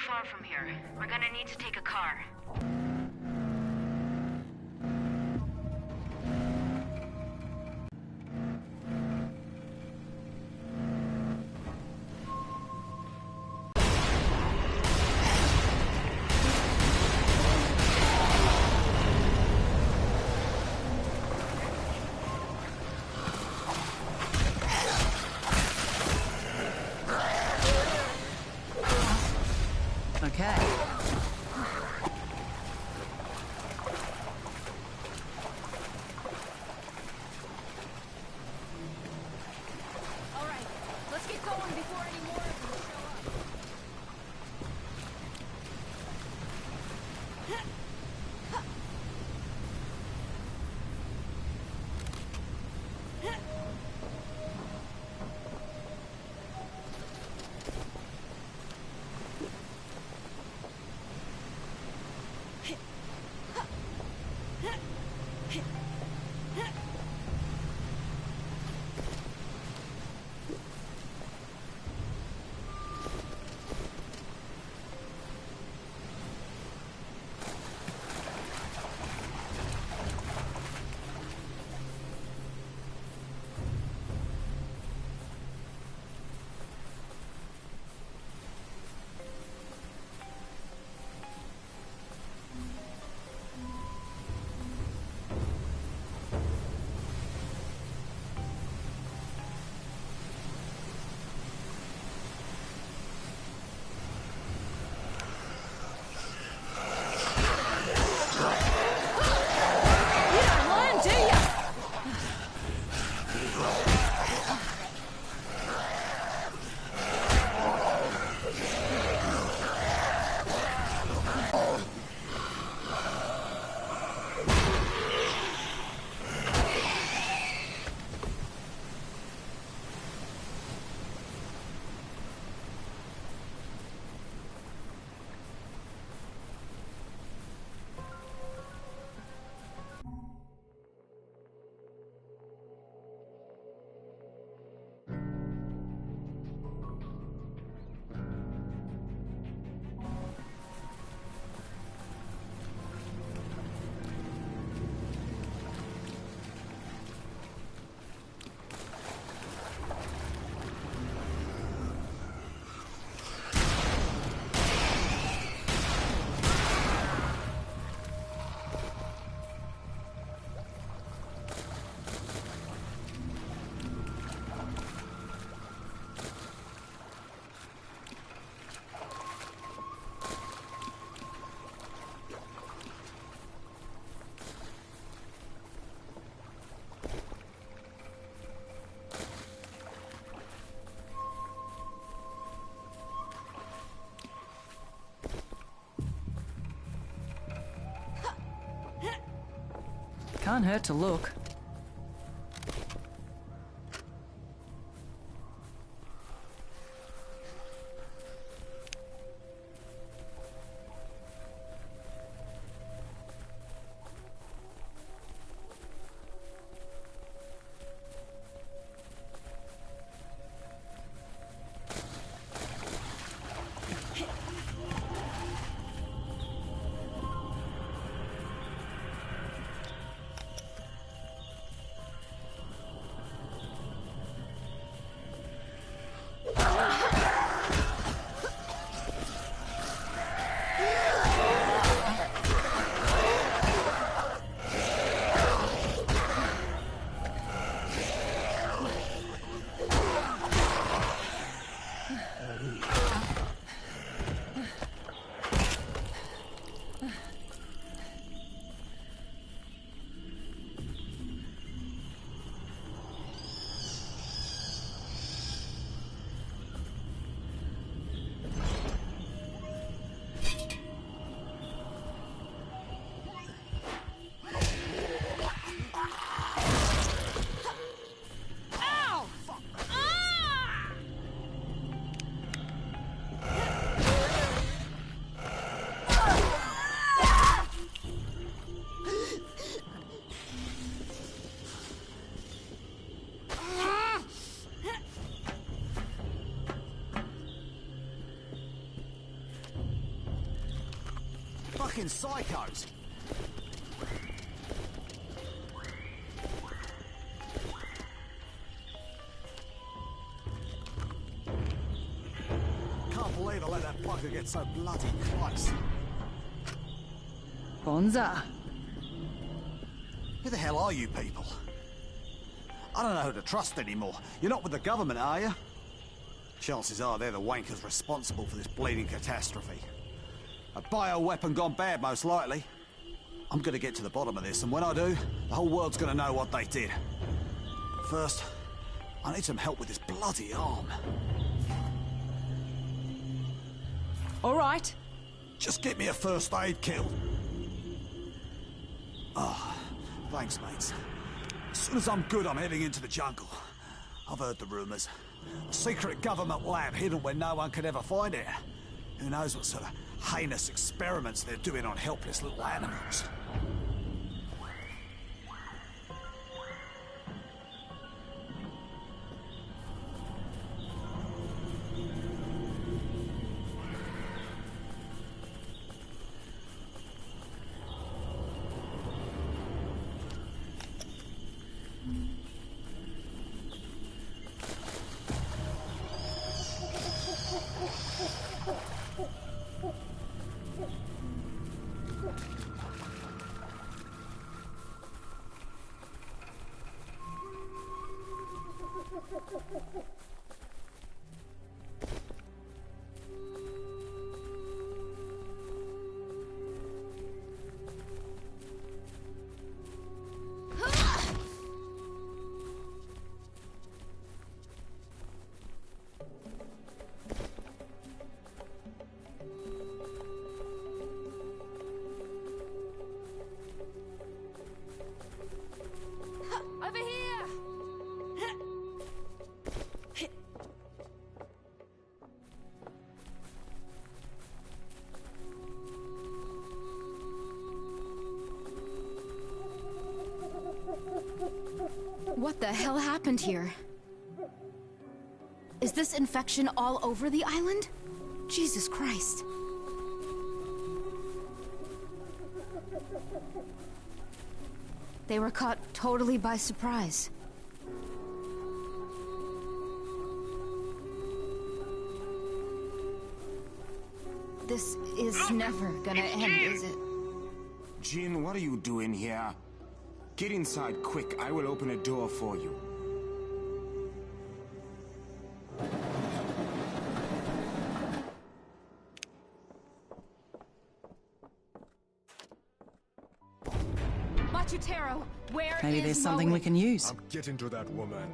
far from here. We're gonna need to take a car. Okay. All right, let's get going before any more of them show up. Can't hurt to look. Fucking psychos! Can't believe I let that bugger get so bloody close. Bonza. Who the hell are you people? I don't know who to trust anymore. You're not with the government, are you? Chances are they're the wankers responsible for this bleeding catastrophe. A bioweapon gone bad, most likely. I'm gonna get to the bottom of this, and when I do, the whole world's gonna know what they did. First, I need some help with this bloody arm. All right. Just get me a first aid kit. Ah, thanks, mates. As soon as I'm good, I'm heading into the jungle. I've heard the rumors. A secret government lab hidden where no one could ever find it. Who knows what sort of heinous experiments they're doing on helpless little animals. Over here! What the hell happened here? Is this infection all over the island? Jesus Christ. They were caught totally by surprise. This is never gonna end, is it? Jin, what are you doing here? Get inside quick. I will open a door for you. Machutero, where Maybe is there's something we Moe? can use. I'm getting to that, woman.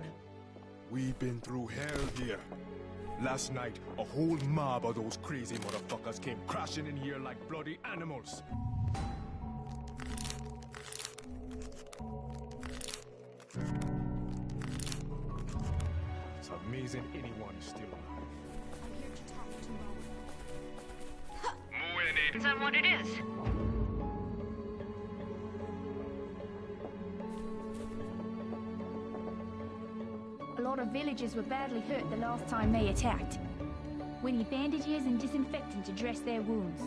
We've been through hell here. Last night, a whole mob of those crazy motherfuckers came crashing in here like bloody animals. It's amazing anyone is still alive. I'm here to talk to Moe. Depends on what it is. A lot of villagers were badly hurt the last time they attacked. We need bandages and disinfectant to dress their wounds.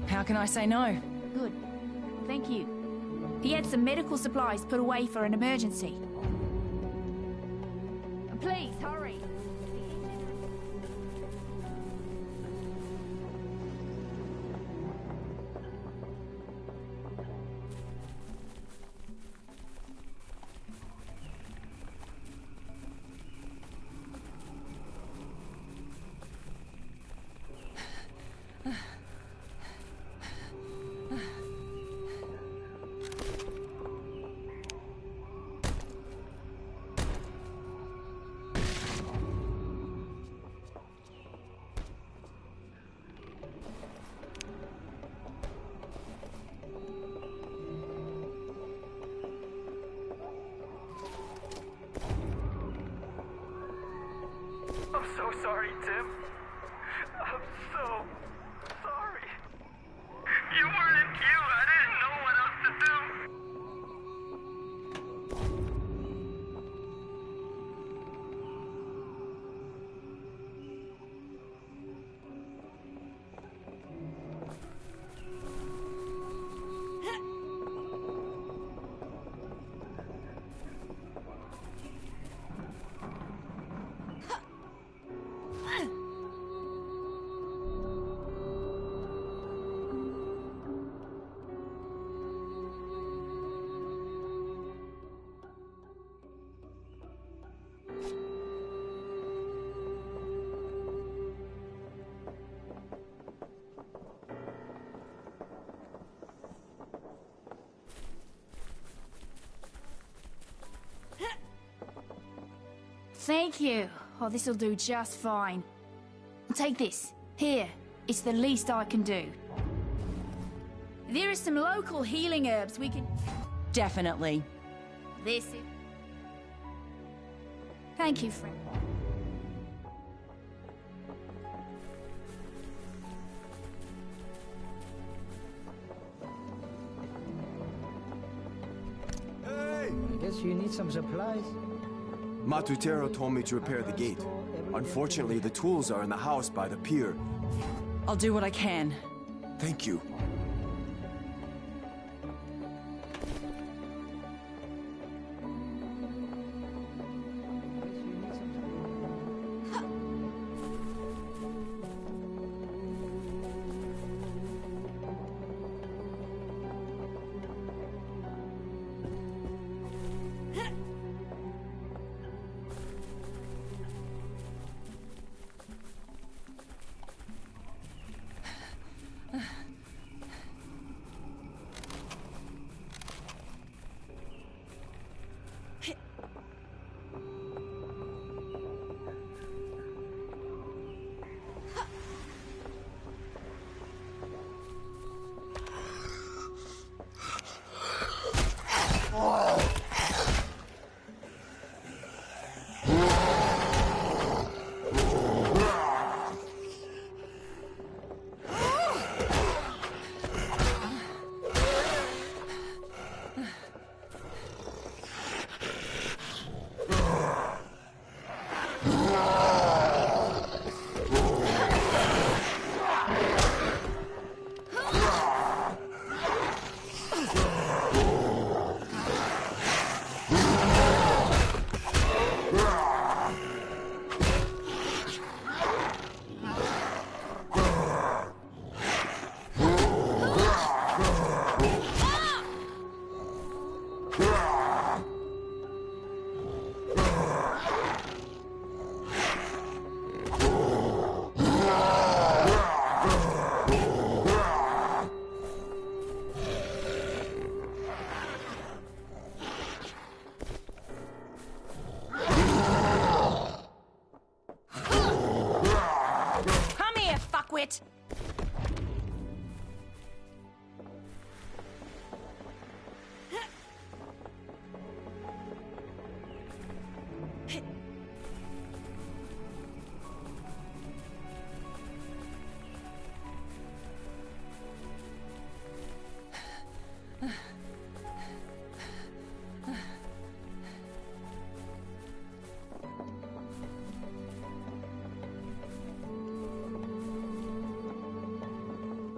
How can I say no? Good. Thank you. He had some medical supplies put away for an emergency. Please, hurry. I'm so sorry, Tim. I'm so sorry. You weren't cute. I didn't know what else to do. Thank you. Oh, this'll do just fine. Take this. Here. It's the least I can do. There are some local healing herbs we can... Definitely. This is... Thank you, friend. I guess you need some supplies. Matutero told me to repair the gate. Unfortunately, the tools are in the house by the pier. I'll do what I can. Thank you.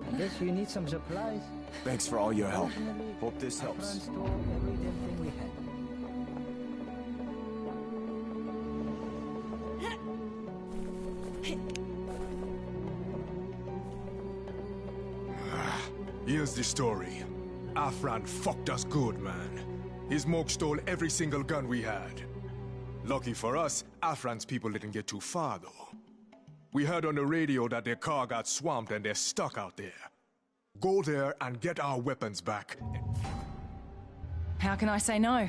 I guess you need some supplies. Thanks for all your help. Hope this helps. Store every damn thing we had. Here's the story. Afran fucked us good, man. His Moke stole every single gun we had. Lucky for us, Afran's people didn't get too far, though. We heard on the radio that their car got swamped and they're stuck out there. Go there and get our weapons back. How can I say no?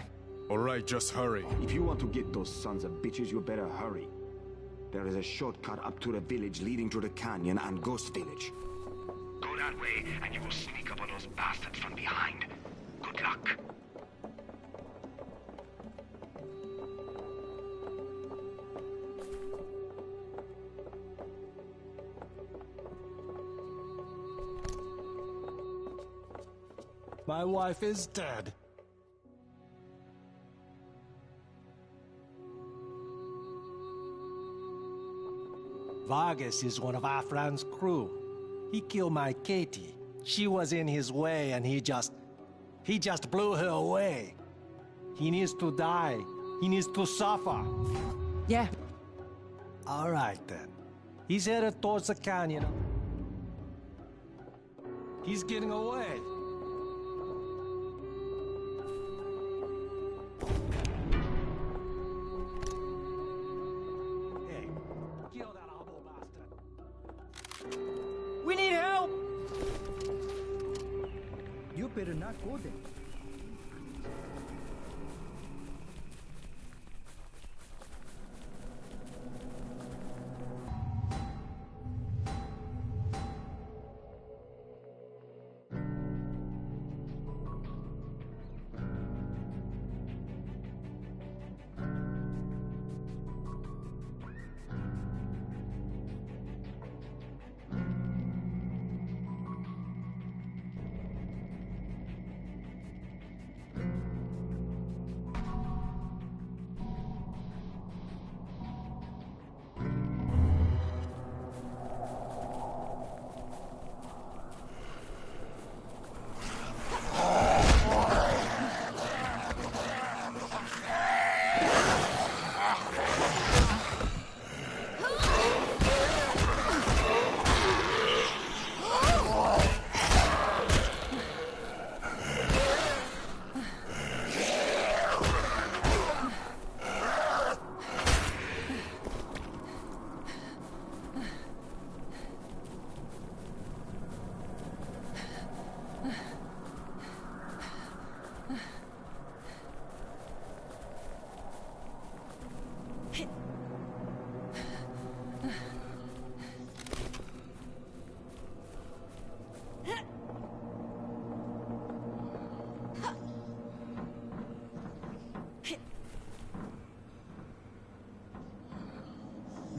All right, just hurry. If you want to get those sons of bitches, you better hurry. There is a shortcut up to the village leading to the canyon and Ghost Village. Go that way, and you will sneak up on those bastards from behind. Good luck. My wife is dead. Vargas is one of Afran's crew. He killed my Katie. She was in his way and he just blew her away. He needs to die. He needs to suffer. Yeah. All right then. He's headed towards the canyon. He's getting away. Hey, kill that hobo bastard. We need help! You better not go there.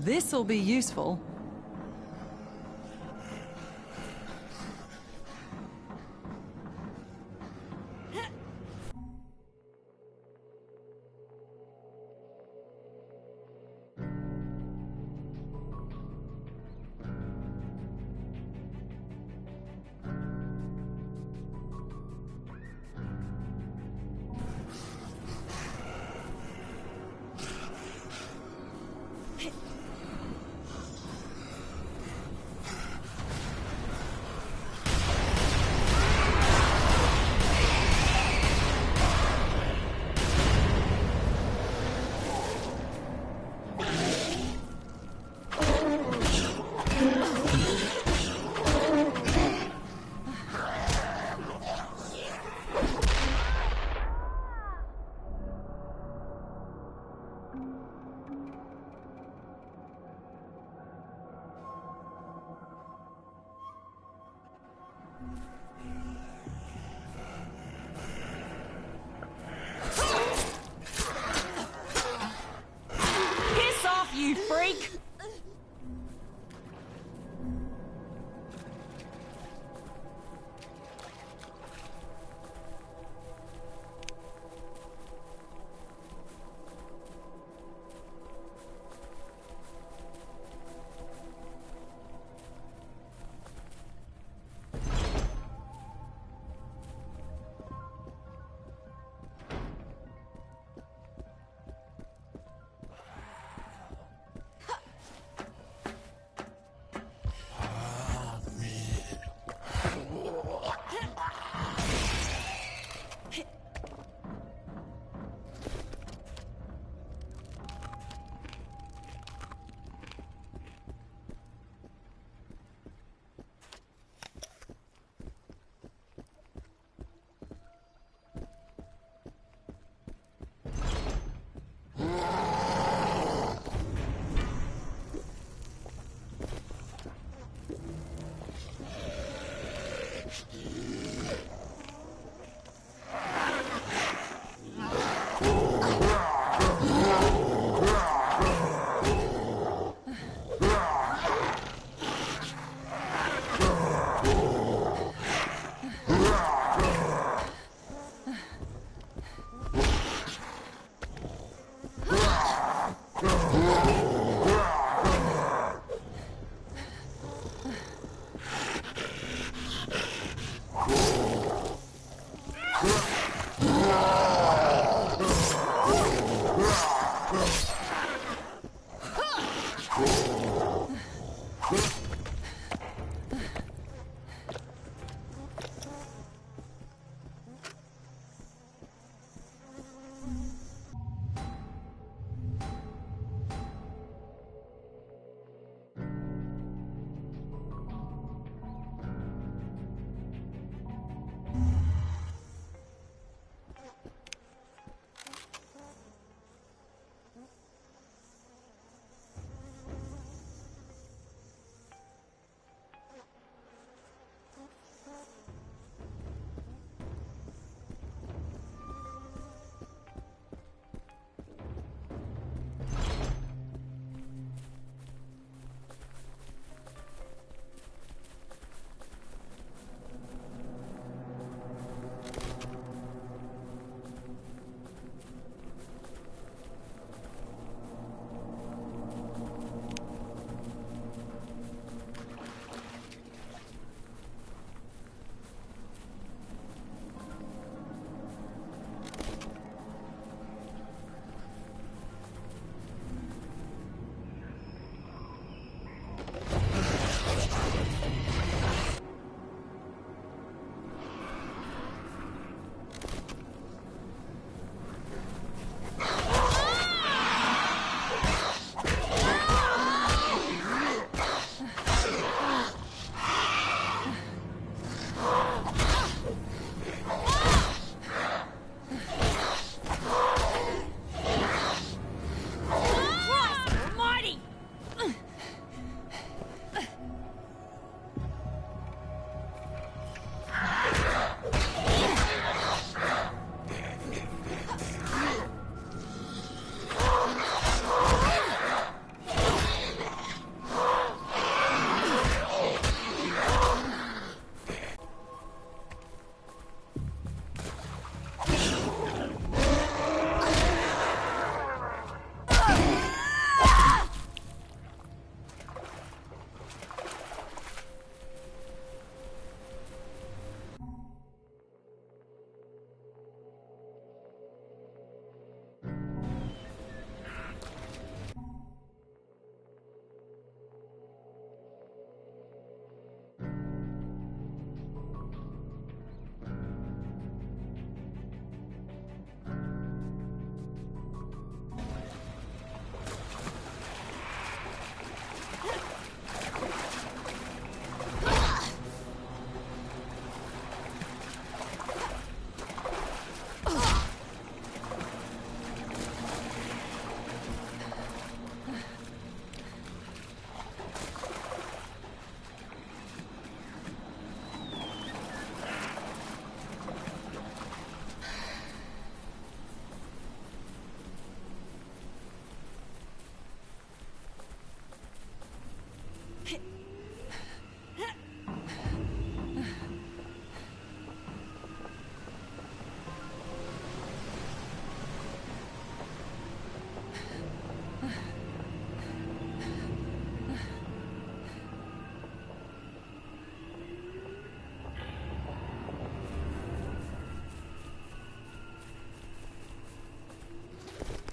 This'll be useful.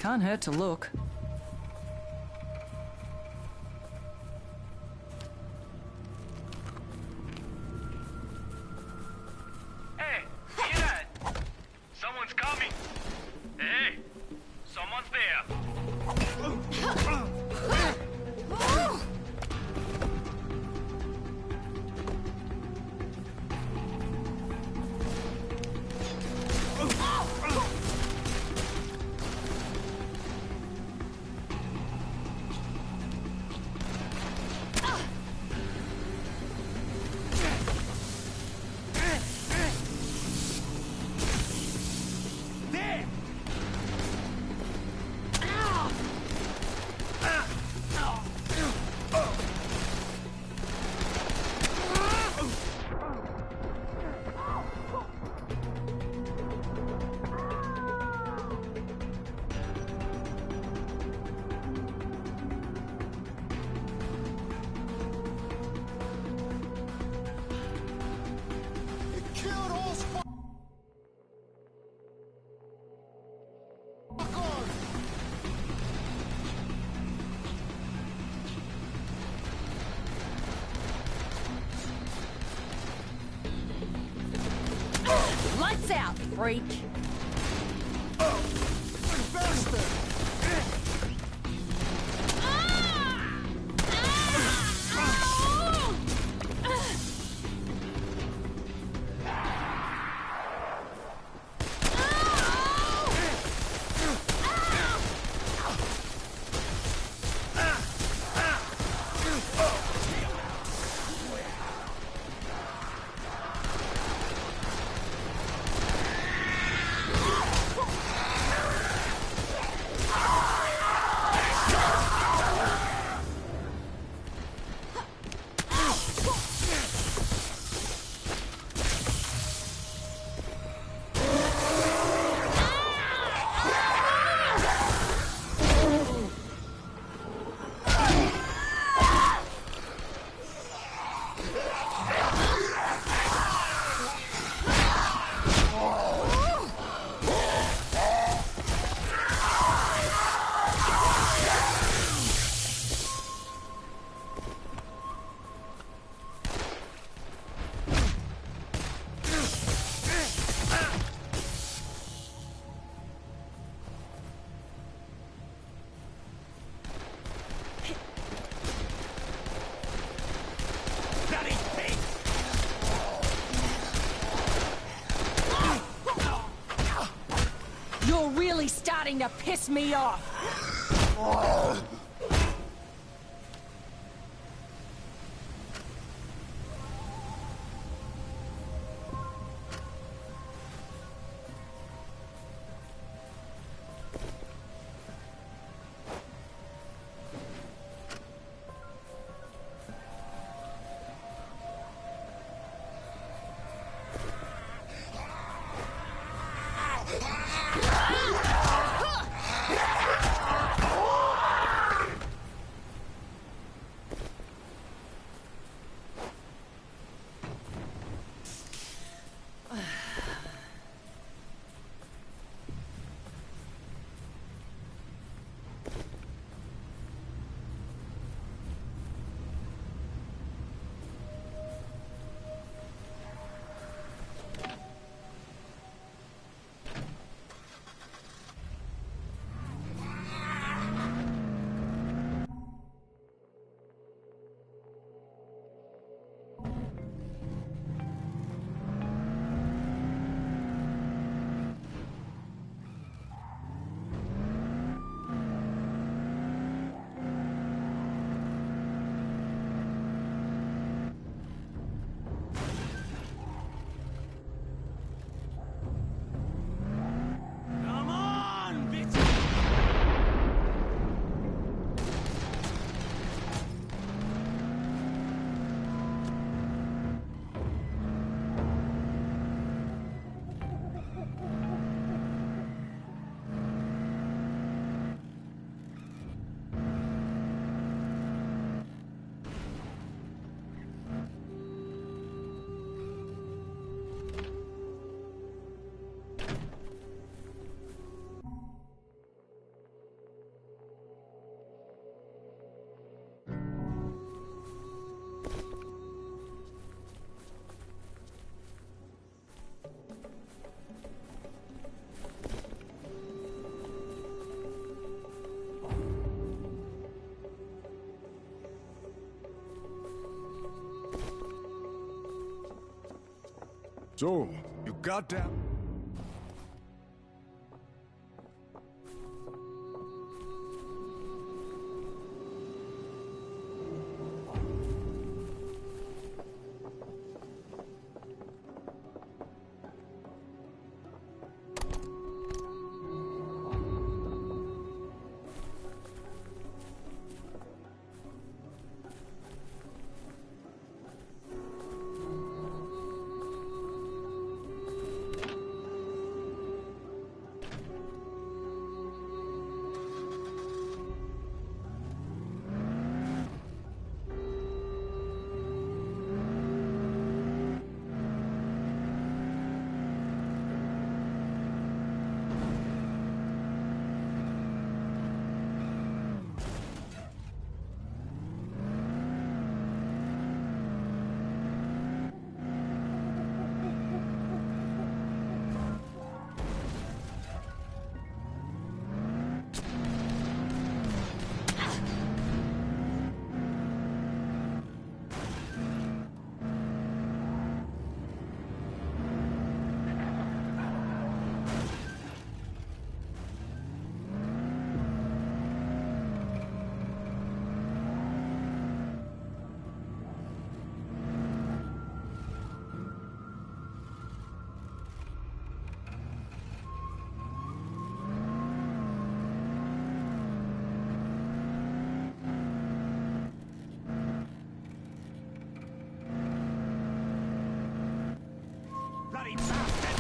Can't hurt to look. Hey, hear that? Someone's coming. Hey, someone's there. Lights out, freak! You're really starting to piss me off! So, you goddamn... Bloody bastard!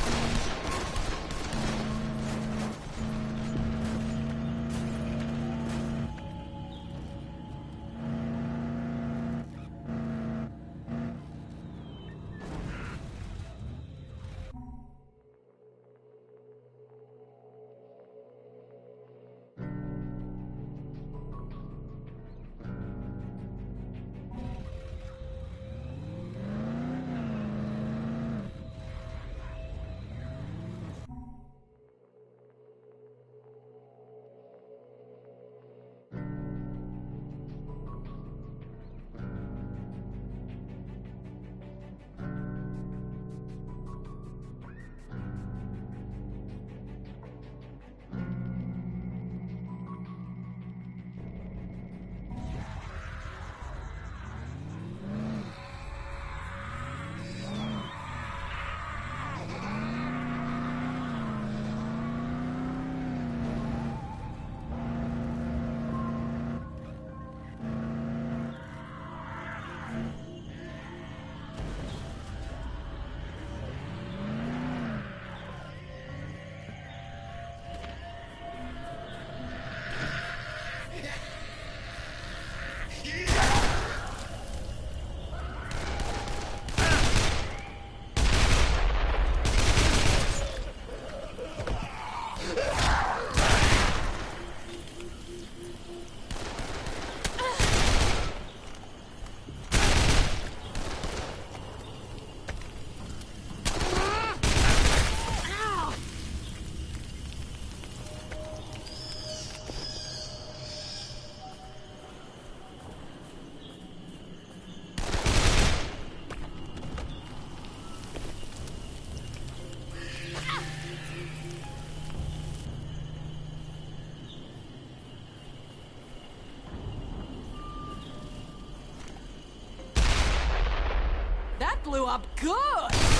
That blew up good!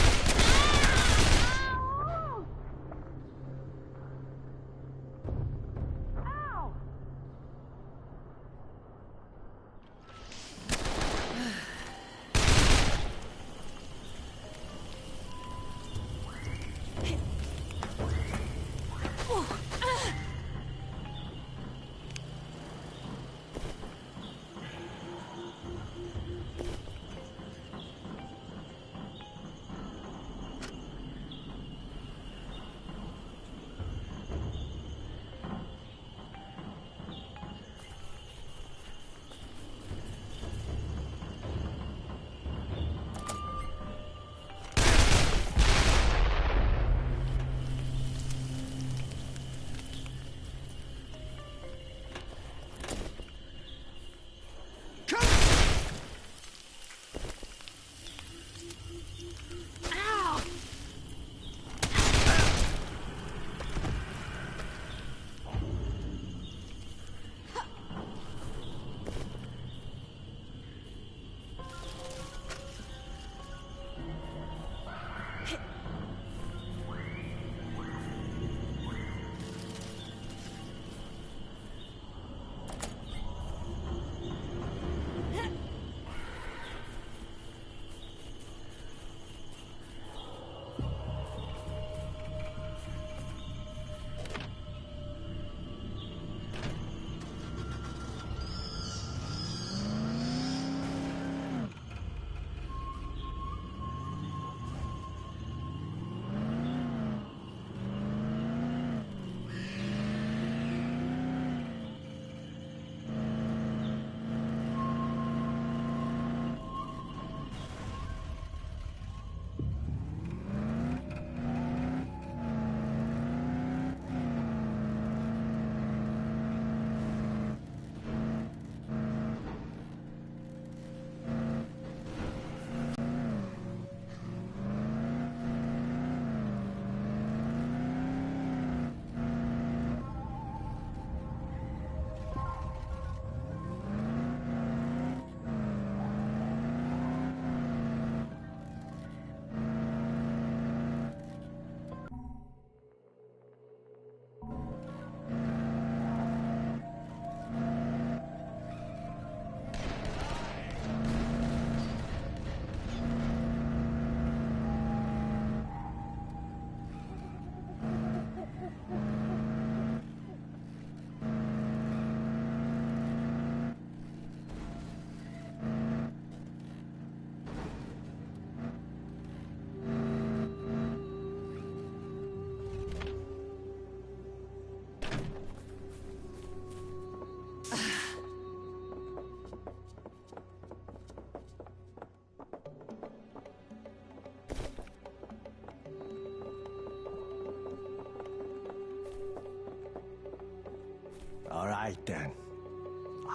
Alright then.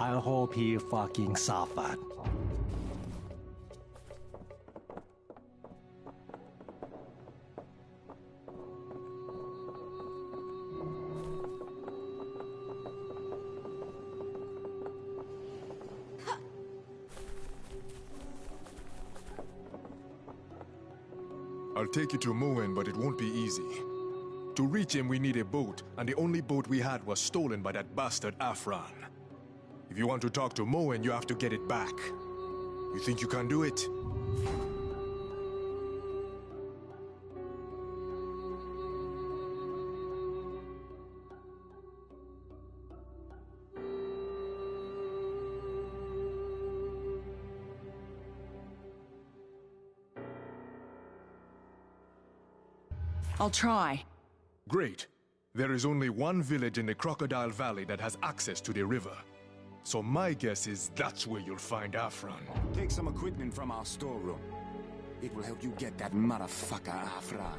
I hope he fucking suffered. I'll take you to Moen, but it won't be easy. To reach him, we need a boat, and the only boat we had was stolen by that bastard Afran. If you want to talk to Moen, you have to get it back. You think you can do it? I'll try. Great. There is only one village in the Crocodile Valley that has access to the river. So my guess is that's where you'll find Afran. Take some equipment from our storeroom. It will help you get that motherfucker Afran.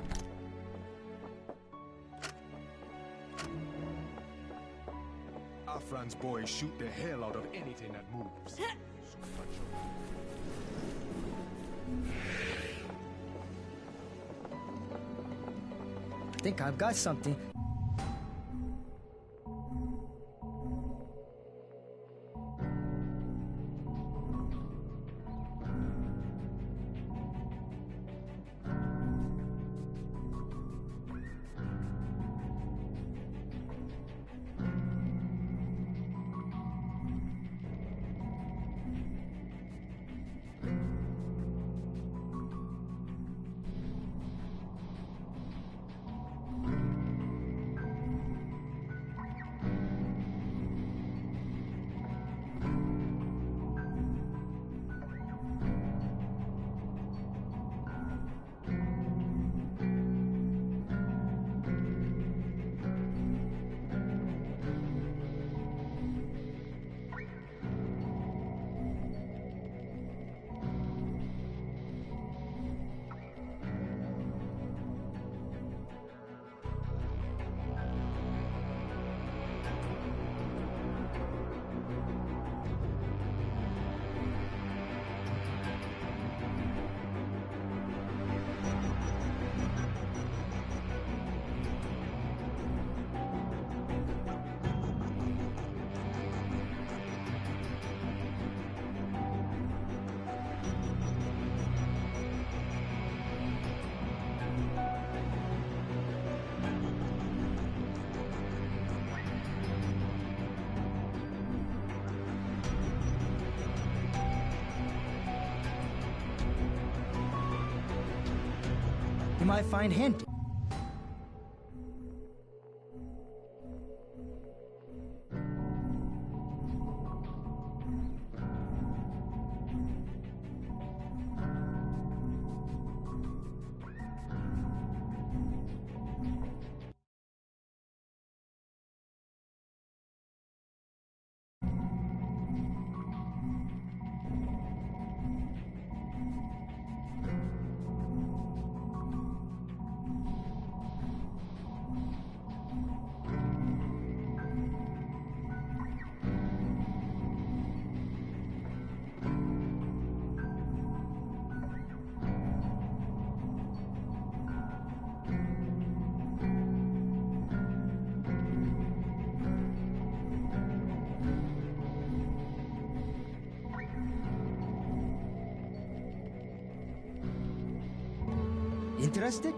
Afran's boys shoot the hell out of anything that moves. I think I've got something. You might find hint. Interested?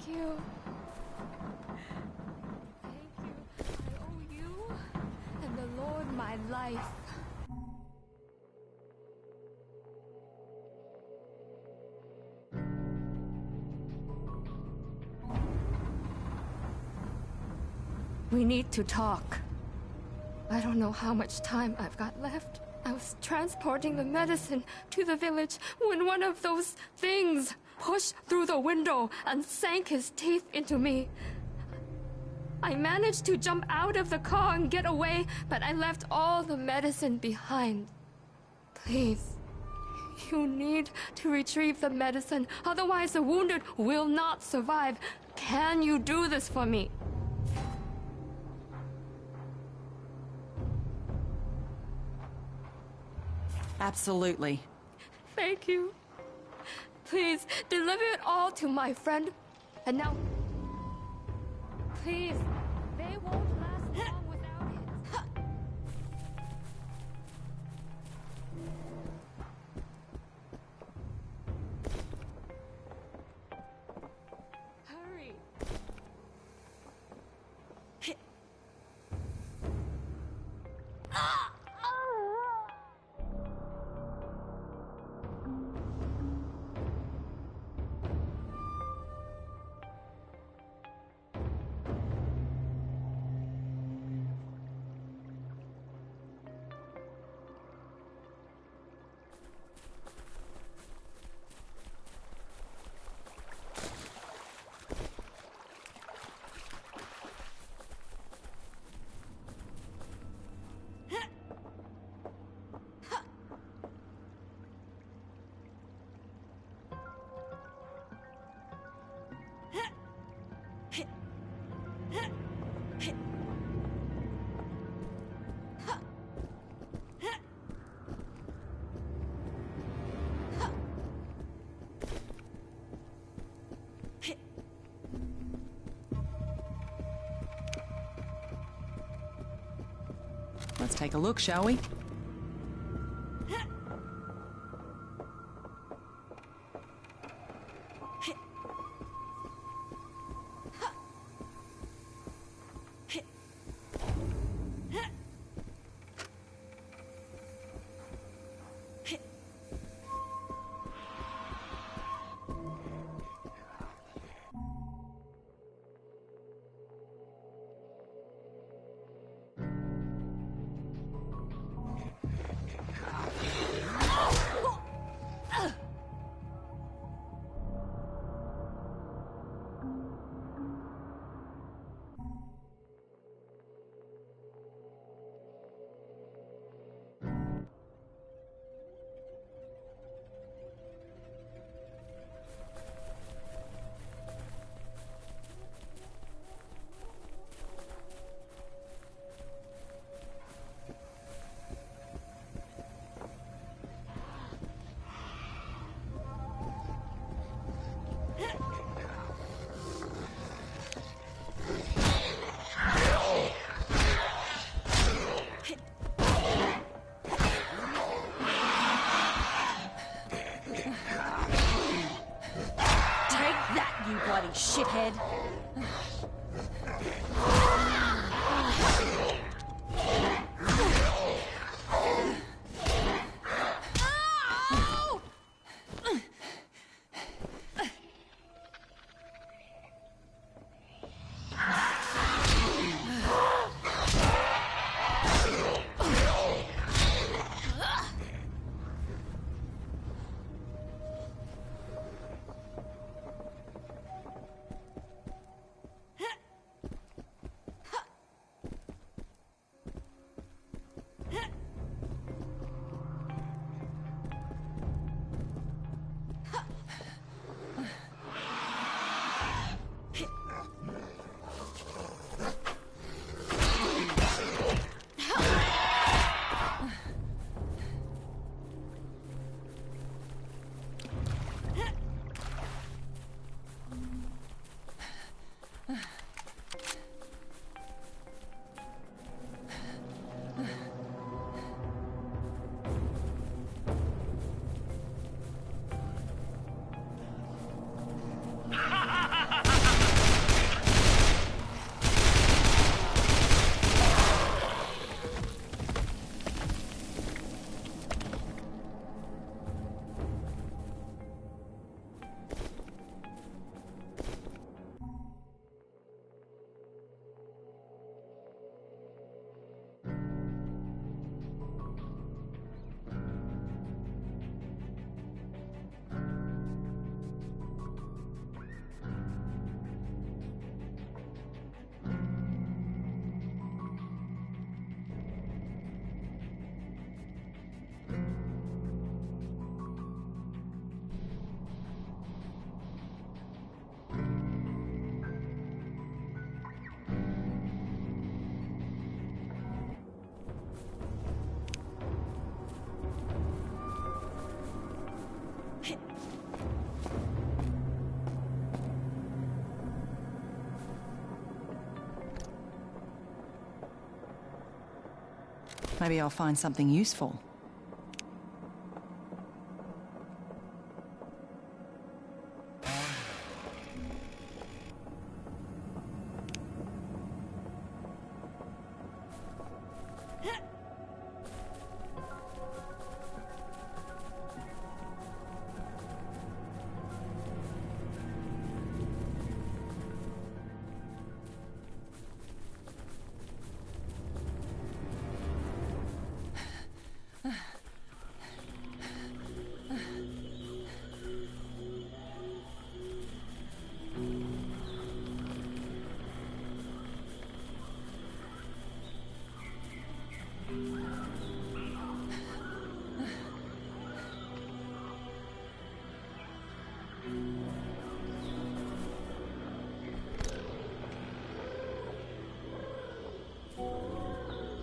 you. Thank you. I owe you and the Lord my life. We need to talk. I don't know how much time I've got left. I was transporting the medicine to the village when one of those things pushed through the window and sank his teeth into me. I managed to jump out of the car and get away, but I left all the medicine behind. Please, you need to retrieve the medicine, otherwise the wounded will not survive. Can you do this for me? Absolutely. Thank you. Please, deliver it all to my friend. And now... Please, they won't last long without it. Hurry. Let's take a look, shall we? Shithead. Maybe I'll find something useful.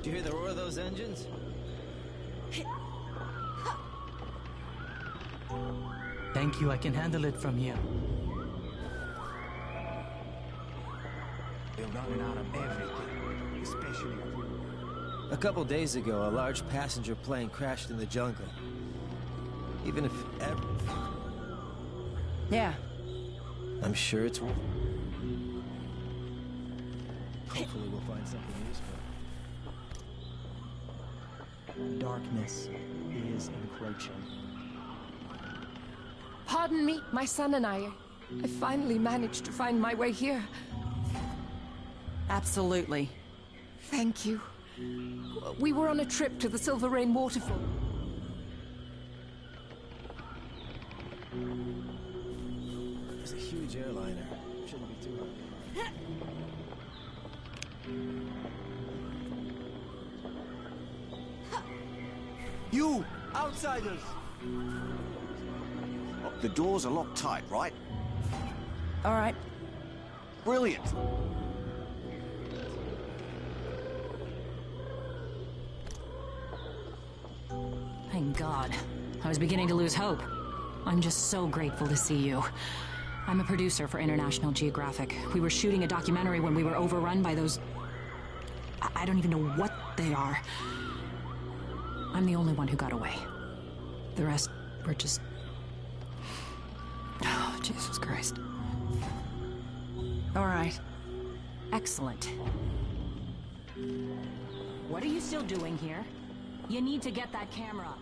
Do you hear the roar of those engines? Thank you, I can handle it from here. They're running out of everything, especially food. A couple days ago, a large passenger plane crashed in the jungle. Even if Yeah. I'm sure it's worth. Hopefully we'll find something useful. Darkness is encroaching. Pardon me, my son and I finally managed to find my way here. Absolutely. Thank you. We were on a trip to the Silver Rain waterfall. It's a huge airliner. Shouldn't be too hard. You! Outsiders! Oh, the doors are locked tight, right? All right. Brilliant! Thank God. I was beginning to lose hope. I'm just so grateful to see you. I'm a producer for International Geographic. We were shooting a documentary when we were overrun by those... I don't even know what they are. I'm the only one who got away. The rest were just... Oh, Jesus Christ. All right. Excellent. What are you still doing here? You need to get that camera.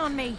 On me.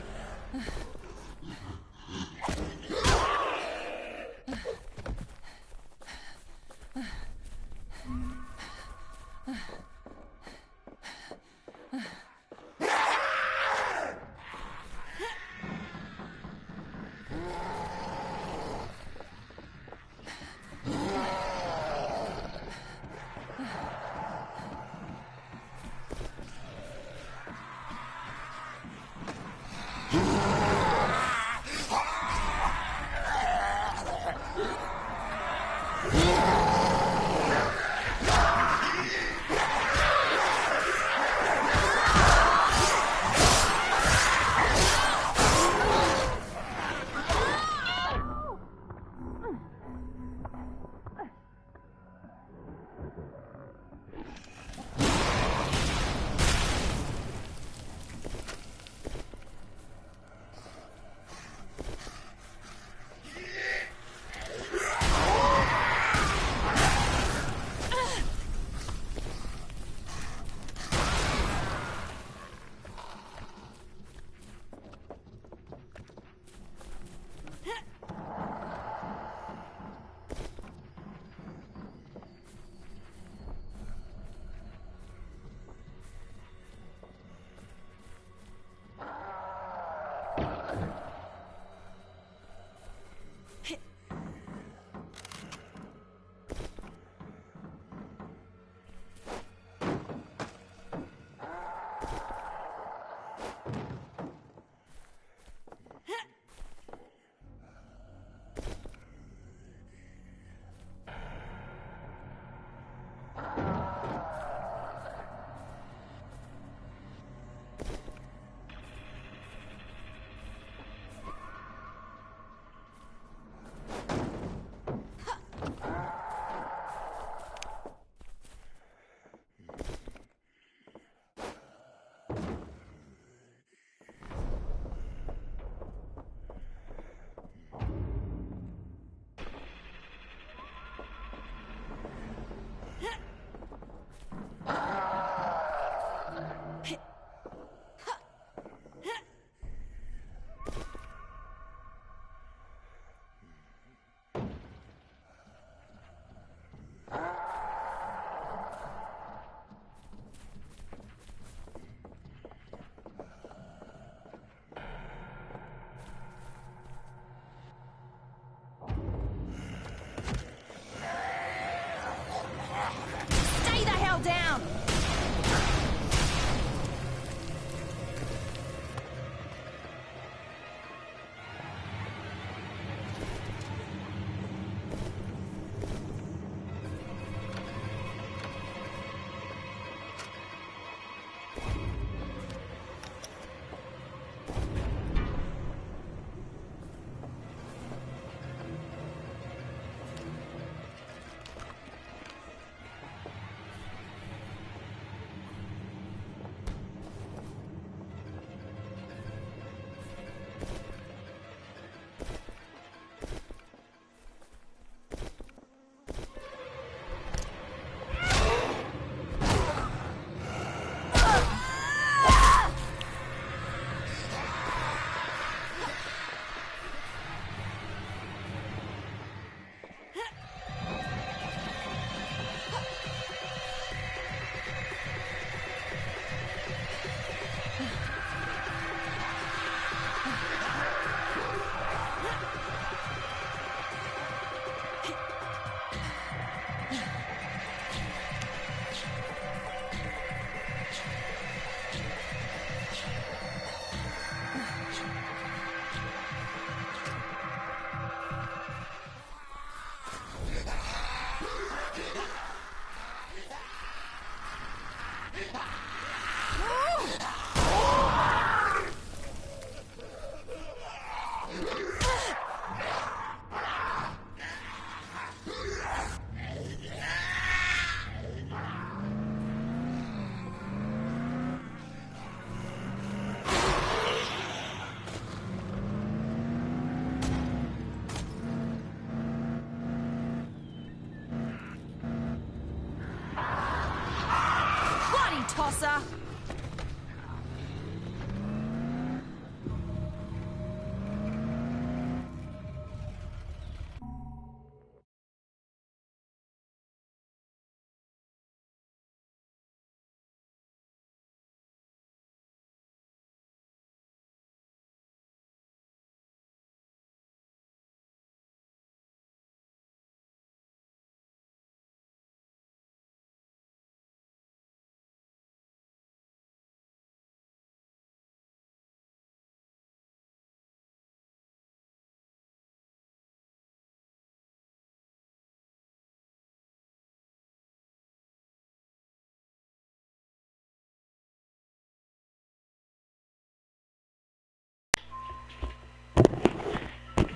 tosser!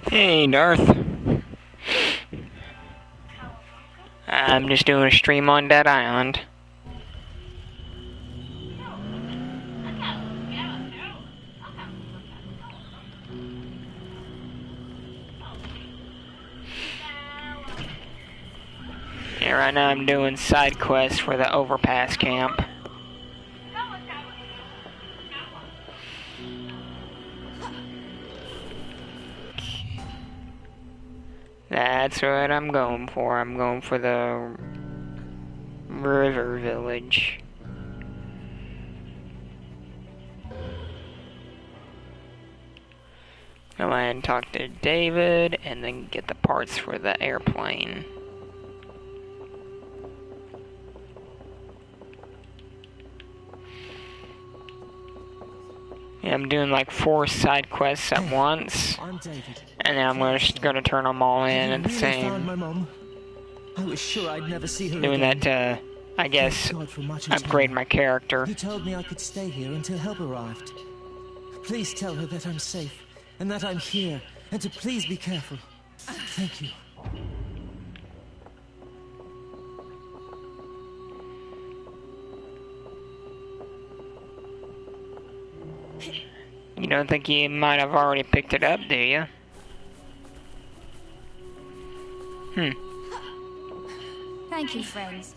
Hey, Darth. I'm just doing a stream on Dead Island. Yeah, right now I'm doing side quests for the overpass camp. That's what I'm going for. I'm going for the river village. Go ahead and talk to David and then get the parts for the airplane. Yeah, I'm doing like 4 side quests at once. I'm David. And then I'm just gonna turn them all in at the same. Found my mom. I was sure I'd never see her Doing again. that to, I guess, God for much upgrade my character. He told me I could stay here until help arrived. Please tell her that I'm safe and that I'm here, and to please be careful. Thank you. You don't think you might have already picked it up, do you? Thank you, friends.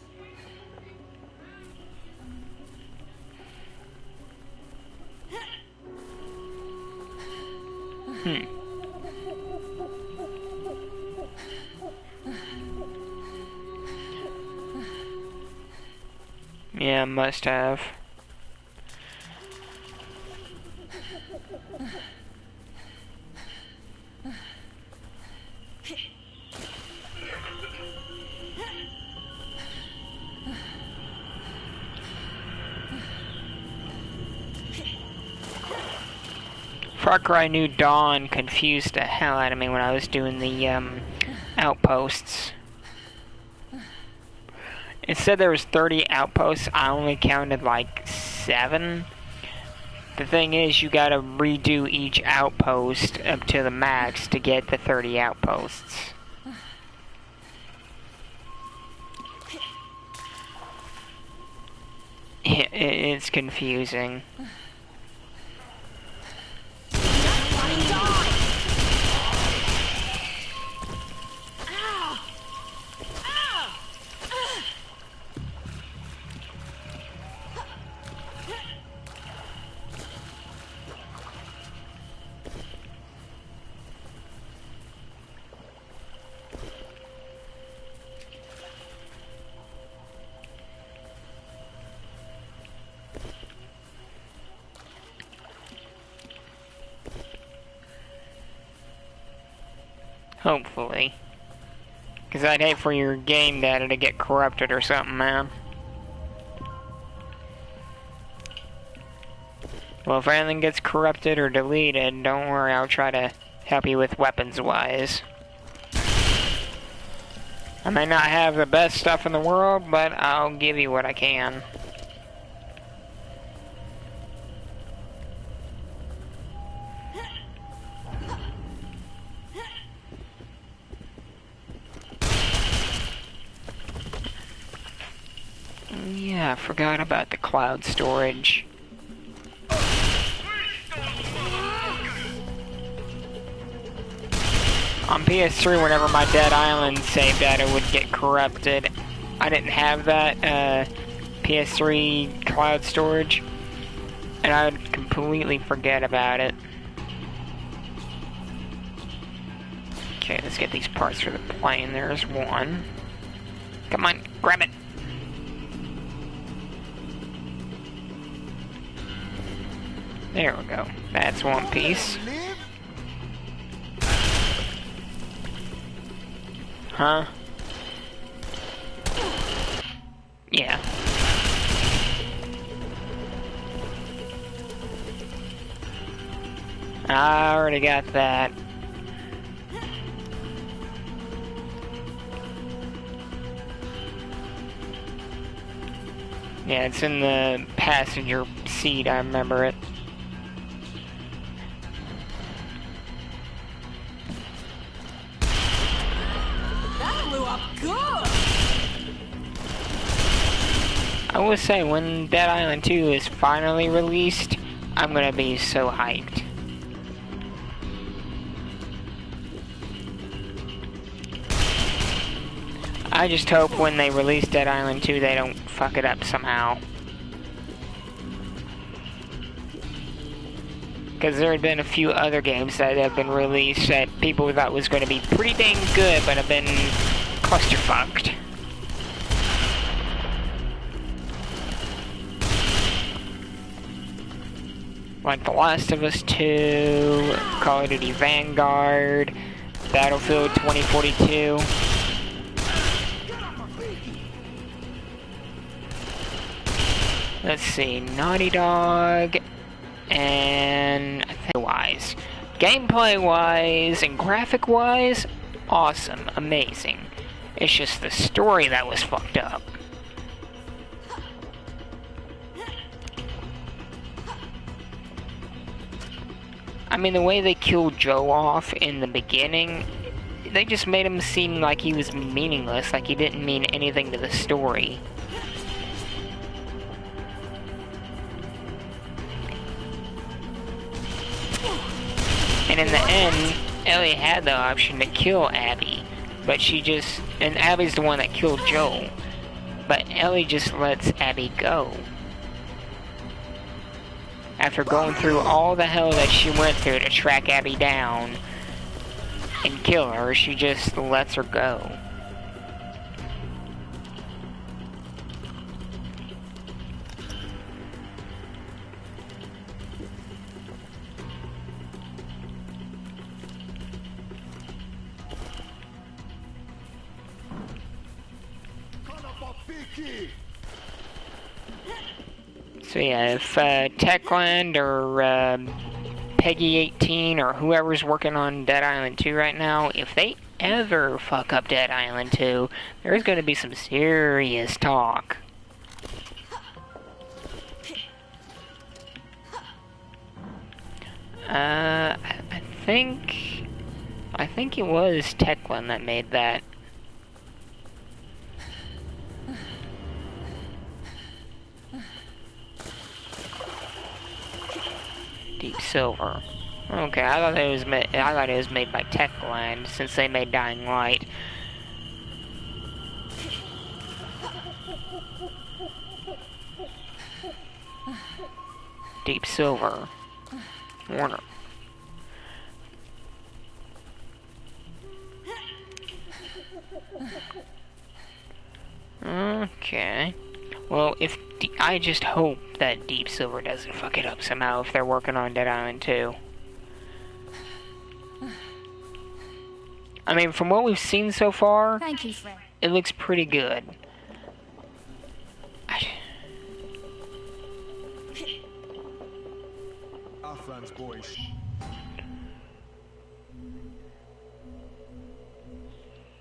Yeah, must have. Far Cry New Dawn confused the hell out of me when I was doing the outposts. It said there was 30 outposts. I only counted like 7. The thing is, you gotta redo each outpost up to the max to get the 30 outposts. It's confusing. Hopefully. Because I'd hate for your game data to get corrupted or something, man. Well, if anything gets corrupted or deleted, don't worry, I'll try to help you with weapons-wise. I may not have the best stuff in the world, but I'll give you what I can. Yeah, I forgot about the cloud storage. On PS3, whenever my Dead Island save data would get corrupted, I didn't have that PS3 cloud storage, and I would completely forget about it. Okay, let's get these parts for the plane. There's one. Come on, grab it. There we go. That's one piece. Huh? Yeah. I already got that. Yeah, it's in the passenger seat, I remember it. That blew up good! I will say, when Dead Island 2 is finally released, I'm gonna be so hyped. I just hope when they release Dead Island 2 they don't fuck it up somehow. Because there had been a few other games that have been released that people thought was going to be pretty dang good, but have been clusterfucked. Like The Last of Us 2, Call of Duty Vanguard, Battlefield 2042. Let's see, Naughty Dog, and wise. Gameplay-wise and graphic-wise, awesome, amazing. It's just the story that was fucked up. I mean, the way they killed Joe off in the beginning, they just made him seem like he was meaningless, like he didn't mean anything to the story. And in the end, Ellie had the option to kill Abby, but she just... and Abby's the one that killed Joel. But Ellie just lets Abby go. After going through all the hell that she went through to track Abby down and kill her, she just lets her go. So yeah, if Techland or Peggy 18 or whoever's working on Dead Island 2 right now, if they ever fuck up Dead Island 2, there's going to be some serious talk. I think it was Techland that made that. Deep Silver. Okay, I thought it was made by Techland since they made Dying Light. Deep Silver. Warner. Okay. Well, I just hope that Deep Silver doesn't fuck it up somehow if they're working on Dead Island 2. I mean, from what we've seen so far, Thank you, Fred. It looks pretty good. Afran's boys.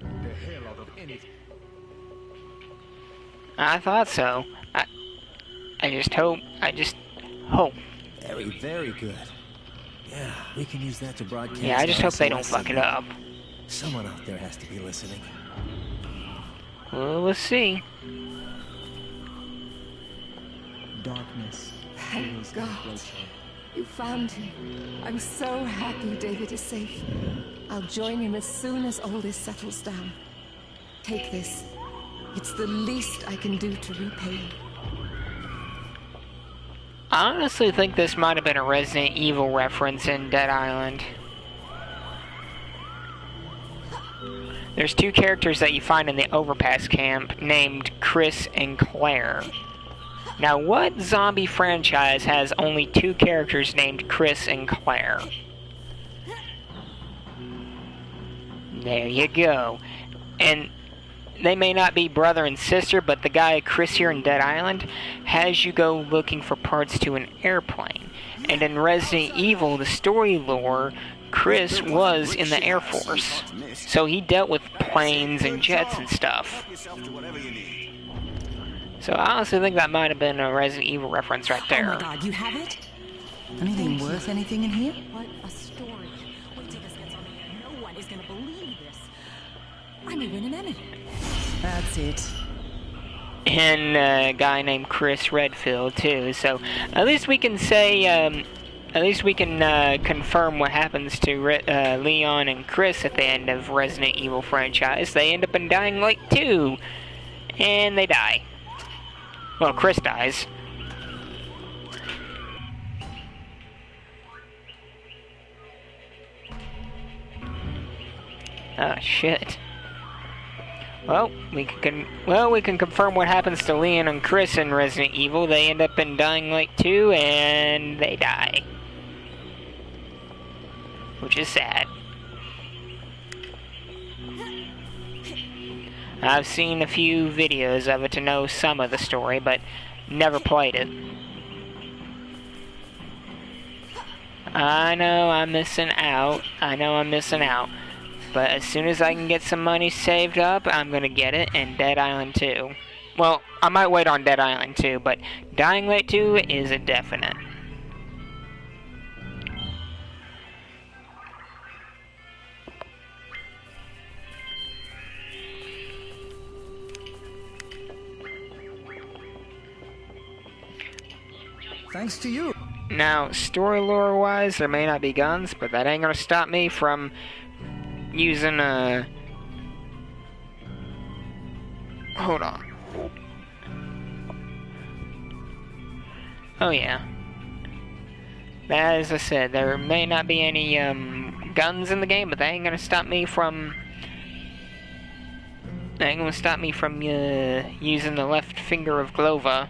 The hell out of anything. I thought so. I just hope. Very, very good. Yeah, we can use that to broadcast. Yeah, I just hope they don't fuck it up. Someone out there has to be listening. Well, let's see. Darkness. Thank God. You found him. I'm so happy David is safe. I'll join him as soon as all this settles down. Take this. It's the least I can do to repay you. I honestly think this might have been a Resident Evil reference in Dead Island. There's two characters that you find in the overpass camp named Chris and Claire. Now, what zombie franchise has only two characters named Chris and Claire? There you go. And they may not be brother and sister, but the guy Chris here in Dead Island has you go looking for parts to an airplane. And in Resident Evil, the story lore, Chris was in the Air Force. So he dealt with planes and jets and stuff. So I honestly think that might have been a Resident Evil reference right there. Oh my god, you have it? Anything worth anything in here? What a story. Wait till this gets on the air. No one is going to believe this. I'm even an enemy. That's it. And a guy named Chris Redfield, too. So at least we can say, at least we can confirm what happens to Leon and Chris at the end of Resident Evil franchise. They end up in Dying Light 2. And they die. Well, Chris dies. Oh, shit. Well, we can confirm what happens to Leon and Chris in Resident Evil. They end up in Dying Light 2, and they die. Which is sad. I've seen a few videos of it to know some of the story, but never played it. I know I'm missing out. But as soon as I can get some money saved up, I'm gonna get it, and Dead Island 2. Well, I might wait on Dead Island 2, but Dying Light 2 is a definite. Thanks to you. Now, story lore-wise, there may not be guns, but that ain't gonna stop me from using a... Hold on. Oh yeah. As I said, there may not be any guns in the game, but that ain't gonna stop me from... That ain't gonna stop me from using the left finger of Glova.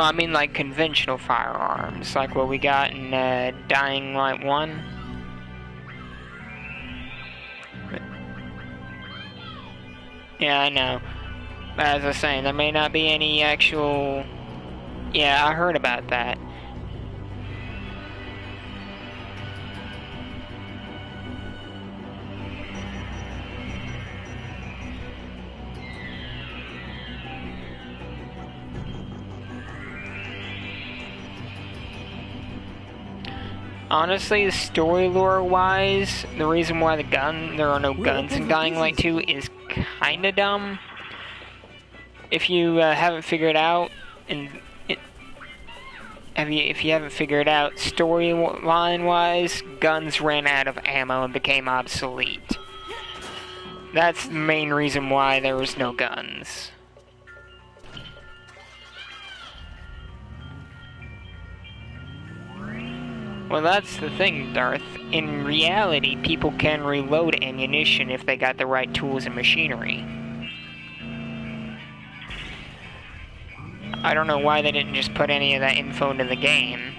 I mean, like conventional firearms, like what we got in Dying Light 1. Yeah, I know. As I was saying, there may not be any actual... Yeah, I heard about that. Honestly, story lore-wise, the reason why there are no guns in Dying Light 2 is kinda dumb. If you haven't figured out, if you haven't figured out, storyline-wise, guns ran out of ammo and became obsolete. That's the main reason why there was no guns. Well, that's the thing, Darth. In reality, people can reload ammunition if they got the right tools and machinery. I don't know why they didn't just put any of that info into the game.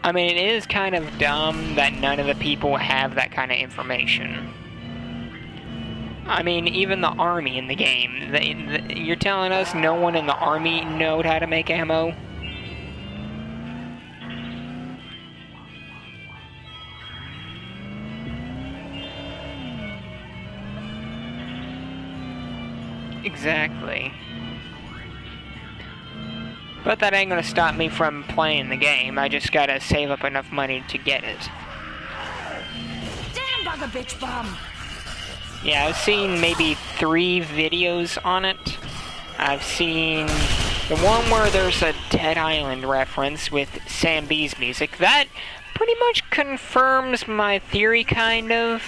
I mean, it is kind of dumb that none of the people have that kind of information. I mean, even the army in the game. You're telling us no one in the army knowed how to make ammo? Exactly. But that ain't gonna stop me from playing the game. I just gotta save up enough money to get it. Damn bugger bitch bum! Yeah, I've seen maybe 3 videos on it. I've seen the one where there's a Dead Island reference with Sam B's music. That pretty much confirms my theory, kind of.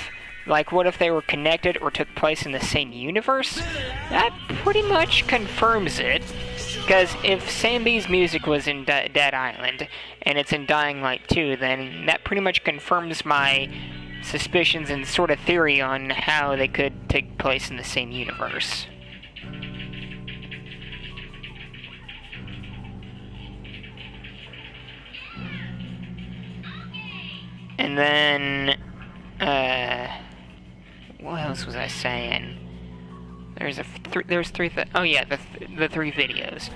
Like, what if they were connected or took place in the same universe? That pretty much confirms it. Because if Sam B's music was in Dead Island, and it's in Dying Light 2, then that pretty much confirms my suspicions and sort of theory on how they could take place in the same universe. And then, what else was I saying? There's 3. Oh yeah, the 3 videos.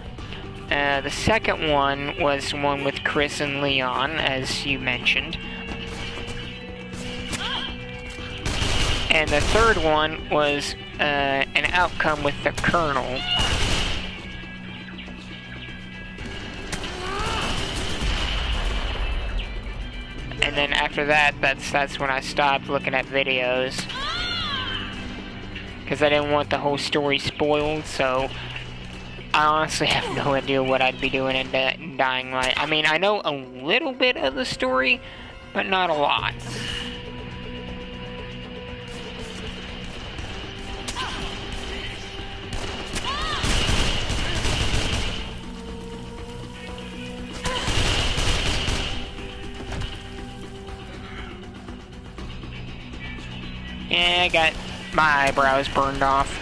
The second one was one with Chris and Leon, as you mentioned. And the third one was an outcome with the Colonel. And then after that, that's when I stopped looking at videos. Because I didn't want the whole story spoiled, so I honestly have no idea what I'd be doing in Dying Light. I mean, I know a little bit of the story, but not a lot. Yeah, I got my eyebrows burned off.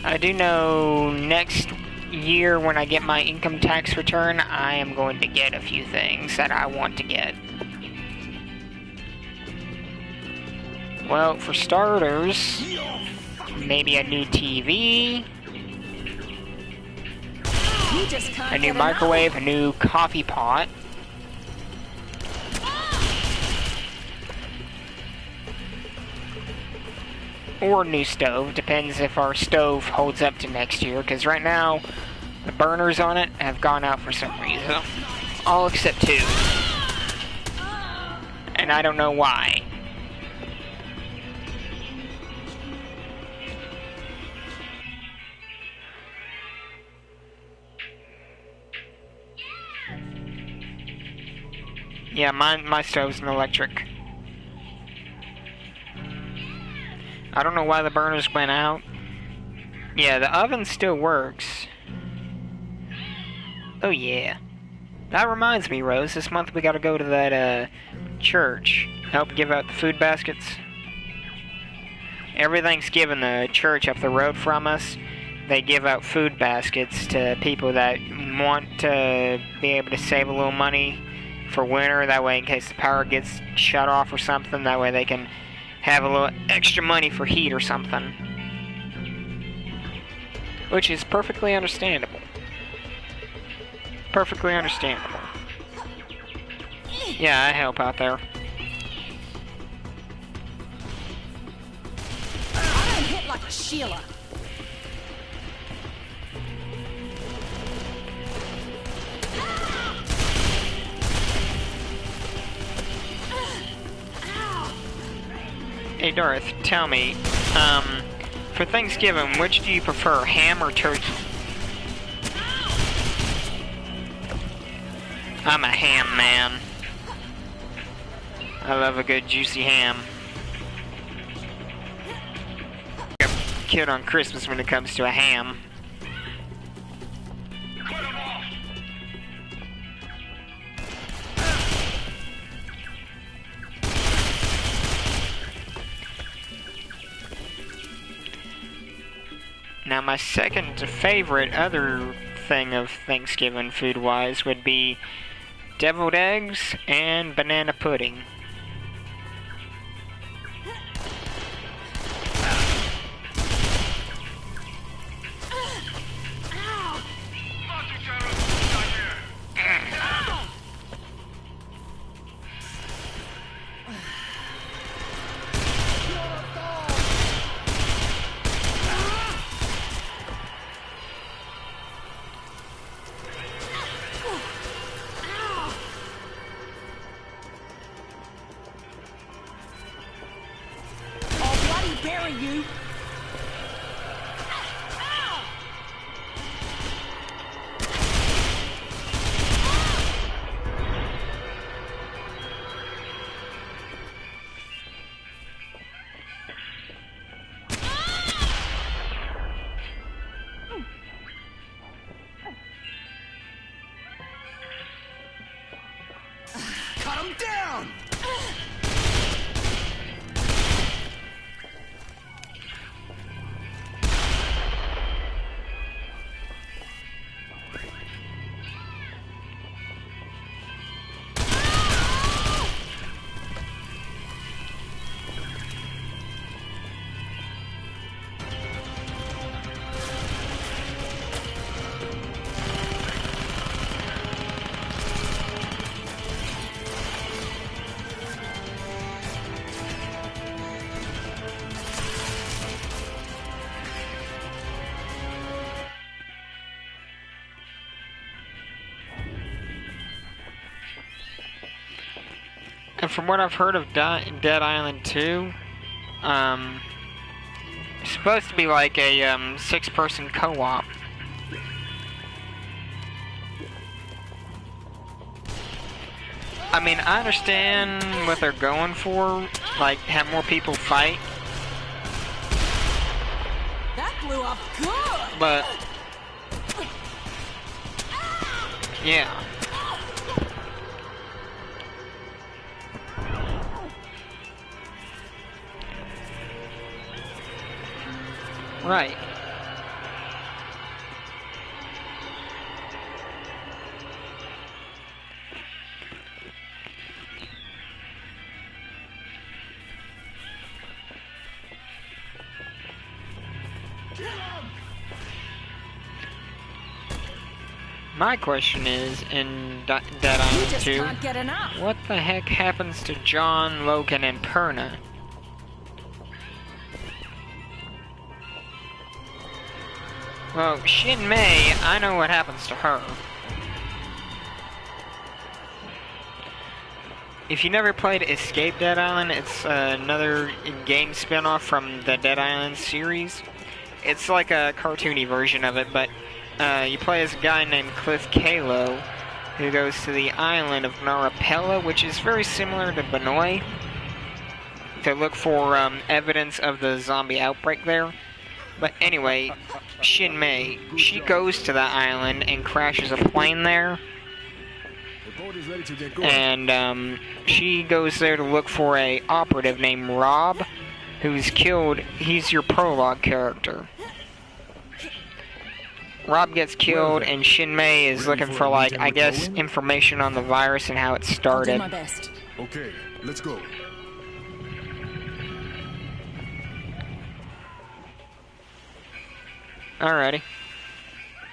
I do know next year when I get my income tax return, I am going to get a few things that I want to get. Well, for starters, maybe a new TV, a new microwave, a new coffee pot, or a new stove. Depends if our stove holds up to next year, because right now the burners on it have gone out for some reason. All except 2. And I don't know why. Yeah, my stove's an electric. I don't know why the burners went out. Yeah, the oven still works. Oh yeah. That reminds me, Rose, this month we gotta go to that, church. Help give out the food baskets. Every Thanksgiving, the church up the road from us, they give out food baskets to people that want to be able to save a little money for winter. That way, in case the power gets shut off or something, that way they can have a little extra money for heat or something. Which is perfectly understandable. Perfectly understandable. Yeah, I help out there. I don't hit like a Sheila. Hey Darth, tell me, for Thanksgiving, which do you prefer, ham or turkey? I'm a ham man. I love a good juicy ham. I'm a kid on Christmas when it comes to a ham. Now my second favorite other thing of Thanksgiving food-wise would be deviled eggs and banana pudding. you! Cut him down! And from what I've heard of Dead Island 2, it's supposed to be like a 6-person co-op. I mean, I understand what they're going for, like have more people fight. That blew up good! But yeah. Right. My question is, in Dead Island 2, can't get enough. what the heck happens to John, Logan, and Perna? Well, Shin Mei, I know what happens to her. If you never played Escape Dead Island, it's another game spin-off from the Dead Island series. It's like a cartoony version of it, but you play as a guy named Cliff Kalo, who goes to the island of Narapella, which is very similar to Benoi, to look for evidence of the zombie outbreak there. But anyway, Shin Mei, she goes to that island and crashes a plane there. And she goes there to look for a operative named Rob, who's killed. He's your prologue character. Rob gets killed, and Shin Mei is looking for, like, I guess, information on the virus and how it started. I'll do my best. Okay, let's go. Alrighty.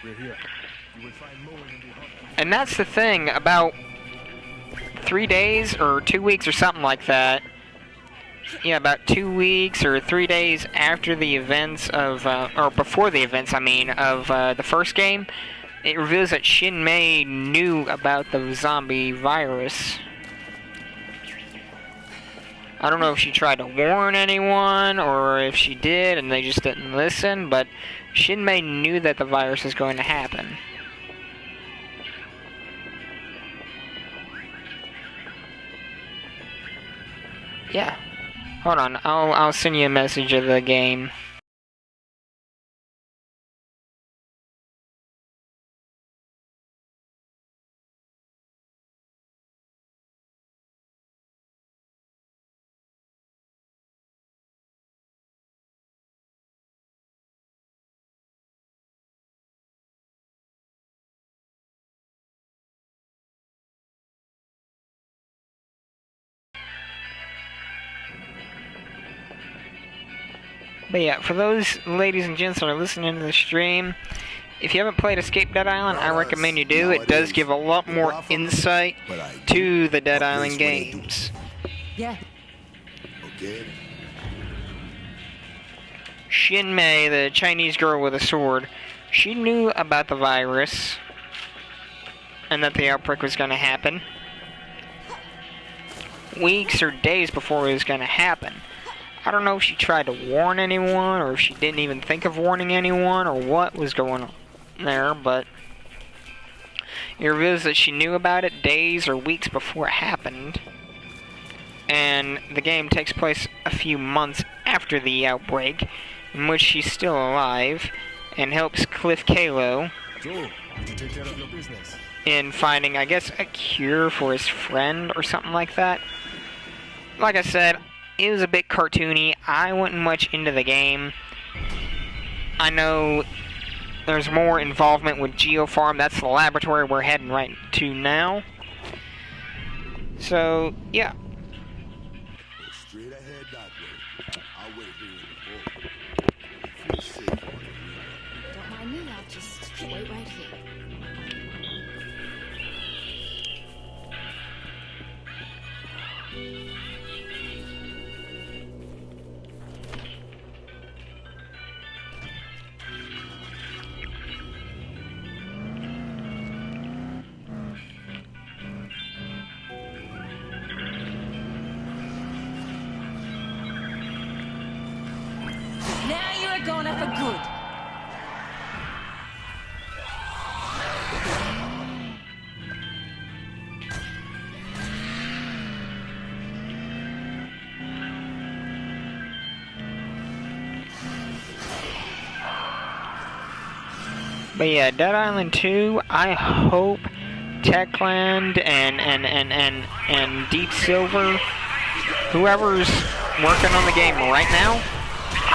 We're here. You will find more in the hut. And that's the thing, about 3 days or 2 weeks or something like that. Yeah, about 2 weeks or 3 days after the events of, or before the events, I mean, of the first game, it reveals that Shin Mei knew about the zombie virus. I don't know if she tried to warn anyone or if she did and they just didn't listen, but Shin Mei knew that the virus was going to happen. Yeah. Hold on, I'll send you a message of the game. But yeah, for those ladies and gents that are listening to the stream, if you haven't played Escape Dead Island, I recommend you do. It does give a lot more insight to the Dead Island games. Yeah. Okay. Shin Mei, the Chinese girl with a sword, she knew about the virus and that the outbreak was going to happen weeks or days before it was going to happen. I don't know if she tried to warn anyone, or if she didn't even think of warning anyone, or what was going on there, but it reveals that she knew about it days or weeks before it happened. And the game takes place a few months after the outbreak, in which she's still alive, and helps Cliff Kalo in finding, I guess, a cure for his friend or something like that. Like I said, it was a bit cartoony. I wasn't much into the game. I know there's more involvement with Geofarm. That's the laboratory we're heading right to now. So, yeah. Straight ahead that way. I'll wait here in the hall. Don't mind me, I'll just wait right here. Now you're a goner for good. But yeah, Dead Island 2, I hope Techland and Deep Silver, whoever's working on the game right now,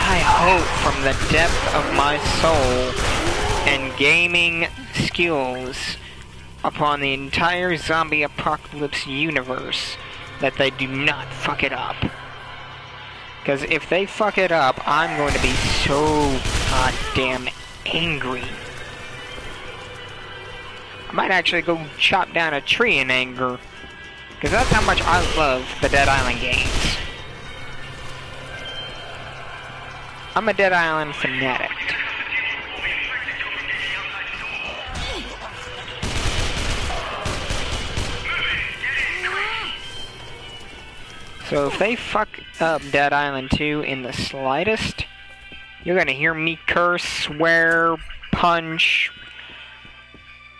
I hope from the depth of my soul and gaming skills upon the entire zombie apocalypse universe that they do not fuck it up. Because if they fuck it up, I'm going to be so goddamn angry. I might actually go chop down a tree in anger. Because that's how much I love the Dead Island games. I'm a Dead Island fanatic. So if they fuck up Dead Island 2 in the slightest, you're gonna hear me curse, swear, punch,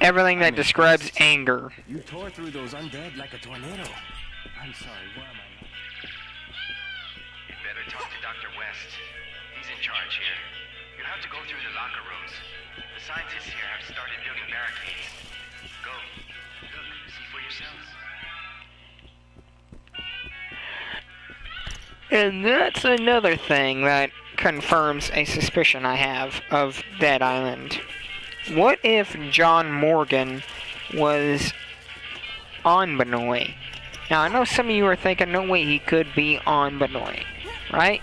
everything that describes anger. You tore through those undead like a tornado. I'm sorry, where am I? You better talk to Dr. West. He's in charge here. You have to go through the locker rooms. The scientists here have started building barricades. Go. Look, see for yourselves. And that's another thing that confirms a suspicion I have of Dead Island. What if John Morgan was on Benoit? Now, I know some of you are thinking, no way, he could be on Benoit, right?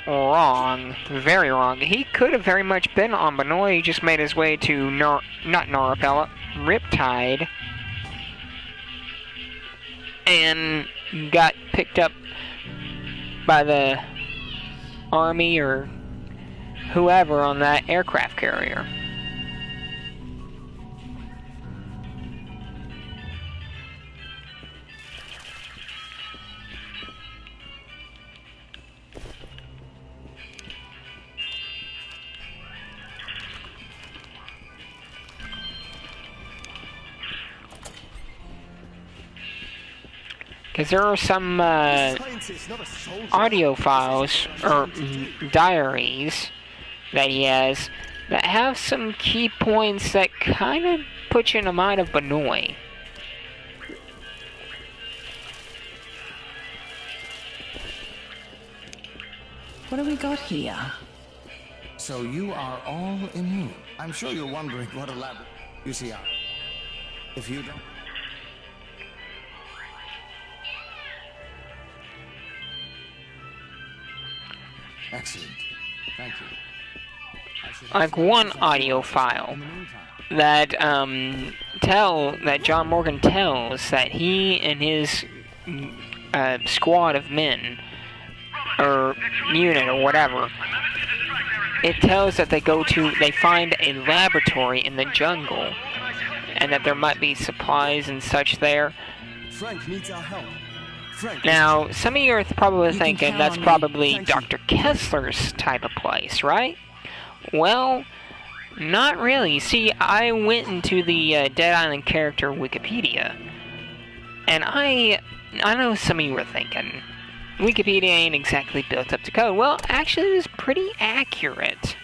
Wrong. Very wrong. He could have very much been on Benoit. He just made his way to, not Norapella, Riptide, and got picked up by the army or whoever on that aircraft carrier. Because there are some audio files, or diaries, that he has that have some key points that kind of put you in the mind of Benoit. What do we got here? So you are all immune. I'm sure you're wondering what a lab... You see, if you don't... Excellent. Thank you. Like one audio file that John Morgan tells that he and his squad of men, or unit or whatever, it tells that they find a laboratory in the jungle, and that there might be supplies and such there. Frank needs our help. Now, some of you are probably thinking that's probably Dr. Kessler's type of place, right? Well, not really. See, I went into the Dead Island character Wikipedia, and I know some of you were thinking, Wikipedia ain't exactly built up to code. Well, actually, it was pretty accurate.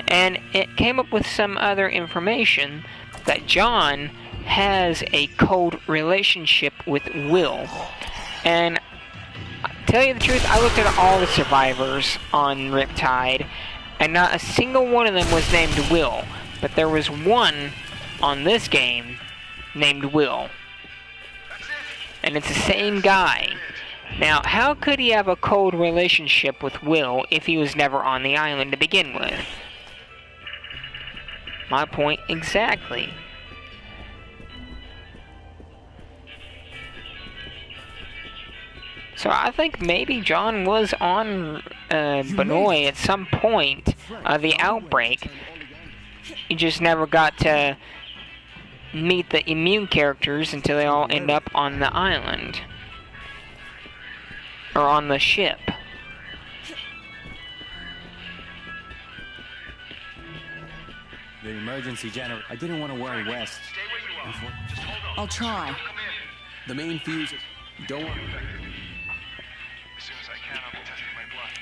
And it came up with some other information that John has a cold relationship with Will. And to tell you the truth, I looked at all the survivors on Riptide, and not a single one of them was named Will. But there was one on this game named Will. And it's the same guy. Now, how could he have a cold relationship with Will if he was never on the island to begin with? My point exactly. So I think maybe John was on Benoit at some point of the outbreak. He just never got to meet the immune characters until they all end up on the island. Or on the ship. The emergency generator. I didn't want to worry West. I'll try. The main fuse is... Don't worry. As soon as I can, I'll be testing my blood.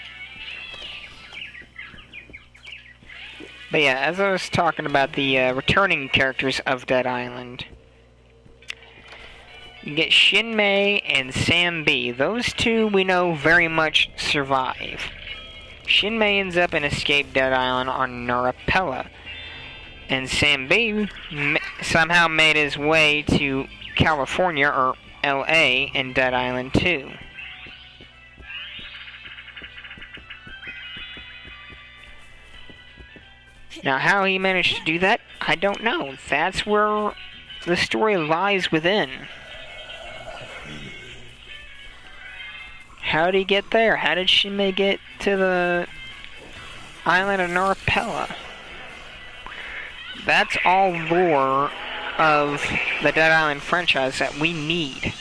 But yeah, as I was talking about the returning characters of Dead Island, you get Shin Mei and Sam B. Those two we know very much survive. Shin Mei ends up in Escape Dead Island on Narapella. And Sam B somehow made his way to California, or LA, in Dead Island 2. Now, how he managed to do that, I don't know. That's where the story lies within. How did he get there? How did Shinmei get to the island of Narapella? That's all lore of the Dead Island franchise that we need.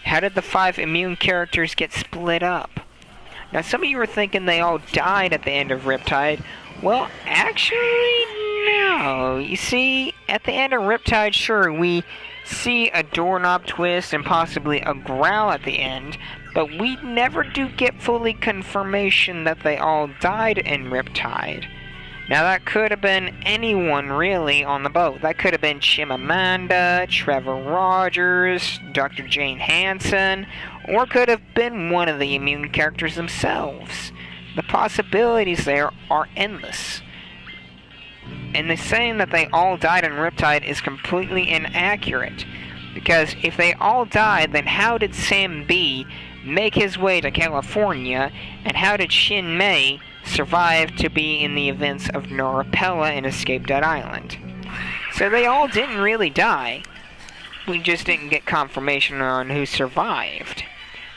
How did the 5 immune characters get split up? Now, some of you were thinking they all died at the end of Riptide. Well, actually, no. You see, at the end of Riptide, sure, we see a doorknob twist and possibly a growl at the end, but we never do get fully confirmation that they all died in Riptide. Now, that could have been anyone, really, on the boat. That could have been Chimamanda, Trevor Rogers, Dr. Jane Hansen, or could have been one of the immune characters themselves. The possibilities there are endless. And the saying that they all died in Riptide is completely inaccurate. Because if they all died, then how did Sam B make his way to California, and how did Shin Mei survive to be in the events of Narapella and Escape Dead Island? So they all didn't really die. We just didn't get confirmation on who survived.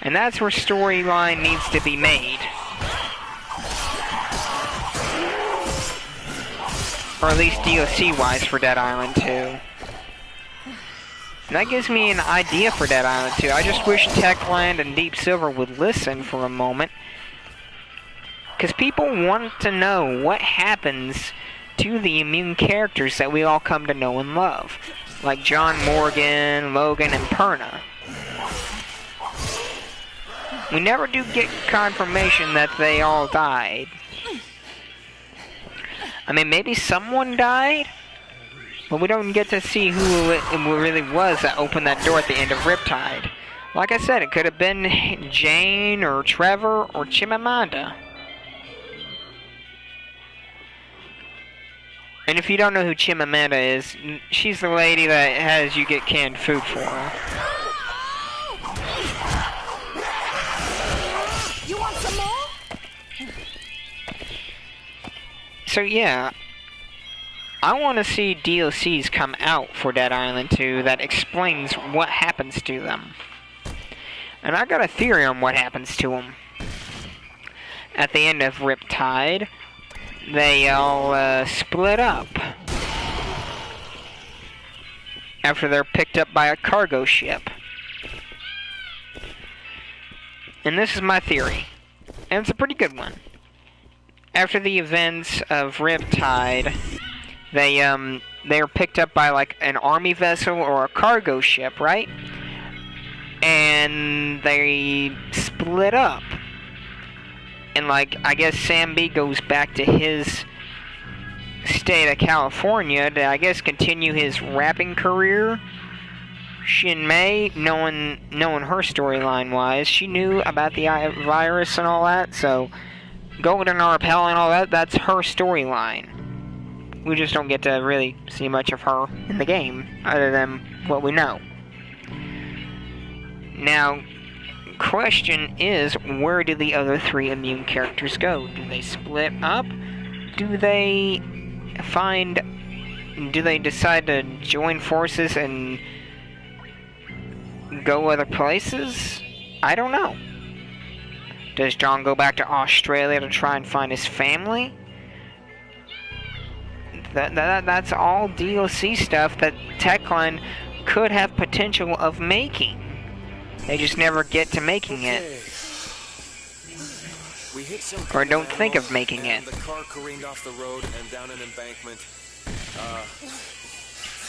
And that's where storyline needs to be made. Or at least DLC-wise for Dead Island 2. And that gives me an idea for Dead Island 2. I just wish Techland and Deep Silver would listen for a moment. Because people want to know what happens to the immune characters that we all come to know and love. Like John Morgan, Logan, and Perna. We never do get confirmation that they all died. I mean, maybe someone died, but we don't get to see who it really was that opened that door at the end of Riptide. Like I said, it could have been Jane, or Trevor, or Chimamanda. And if you don't know who Chimamanda is, she's the lady that has you get canned food for her. You want some more? So yeah, I want to see DLCs come out for Dead Island 2 that explains what happens to them. And I got a theory on what happens to them. At the end of Riptide, they all split up. After they're picked up by a cargo ship. And this is my theory. And it's a pretty good one. After the events of Riptide, they're picked up by like an army vessel or a cargo ship, right? And they split up. And like, I guess Sam B goes back to his state of California to, I guess, continue his rapping career. Shin Mei, knowing her storyline wise, she knew about the virus and all that, so Golden Arpel and all that, that's her storyline. We just don't get to really see much of her in the game, other than what we know. Now, question is, where do the other 3 immune characters go? Do they split up? Do they decide to join forces and go other places? I don't know. Does John go back to Australia to try and find his family? That's all DLC stuff that Techland could have potential of making. They just never get to making it. We hit some or don't think of making it. The car careened off the road and down an embankment.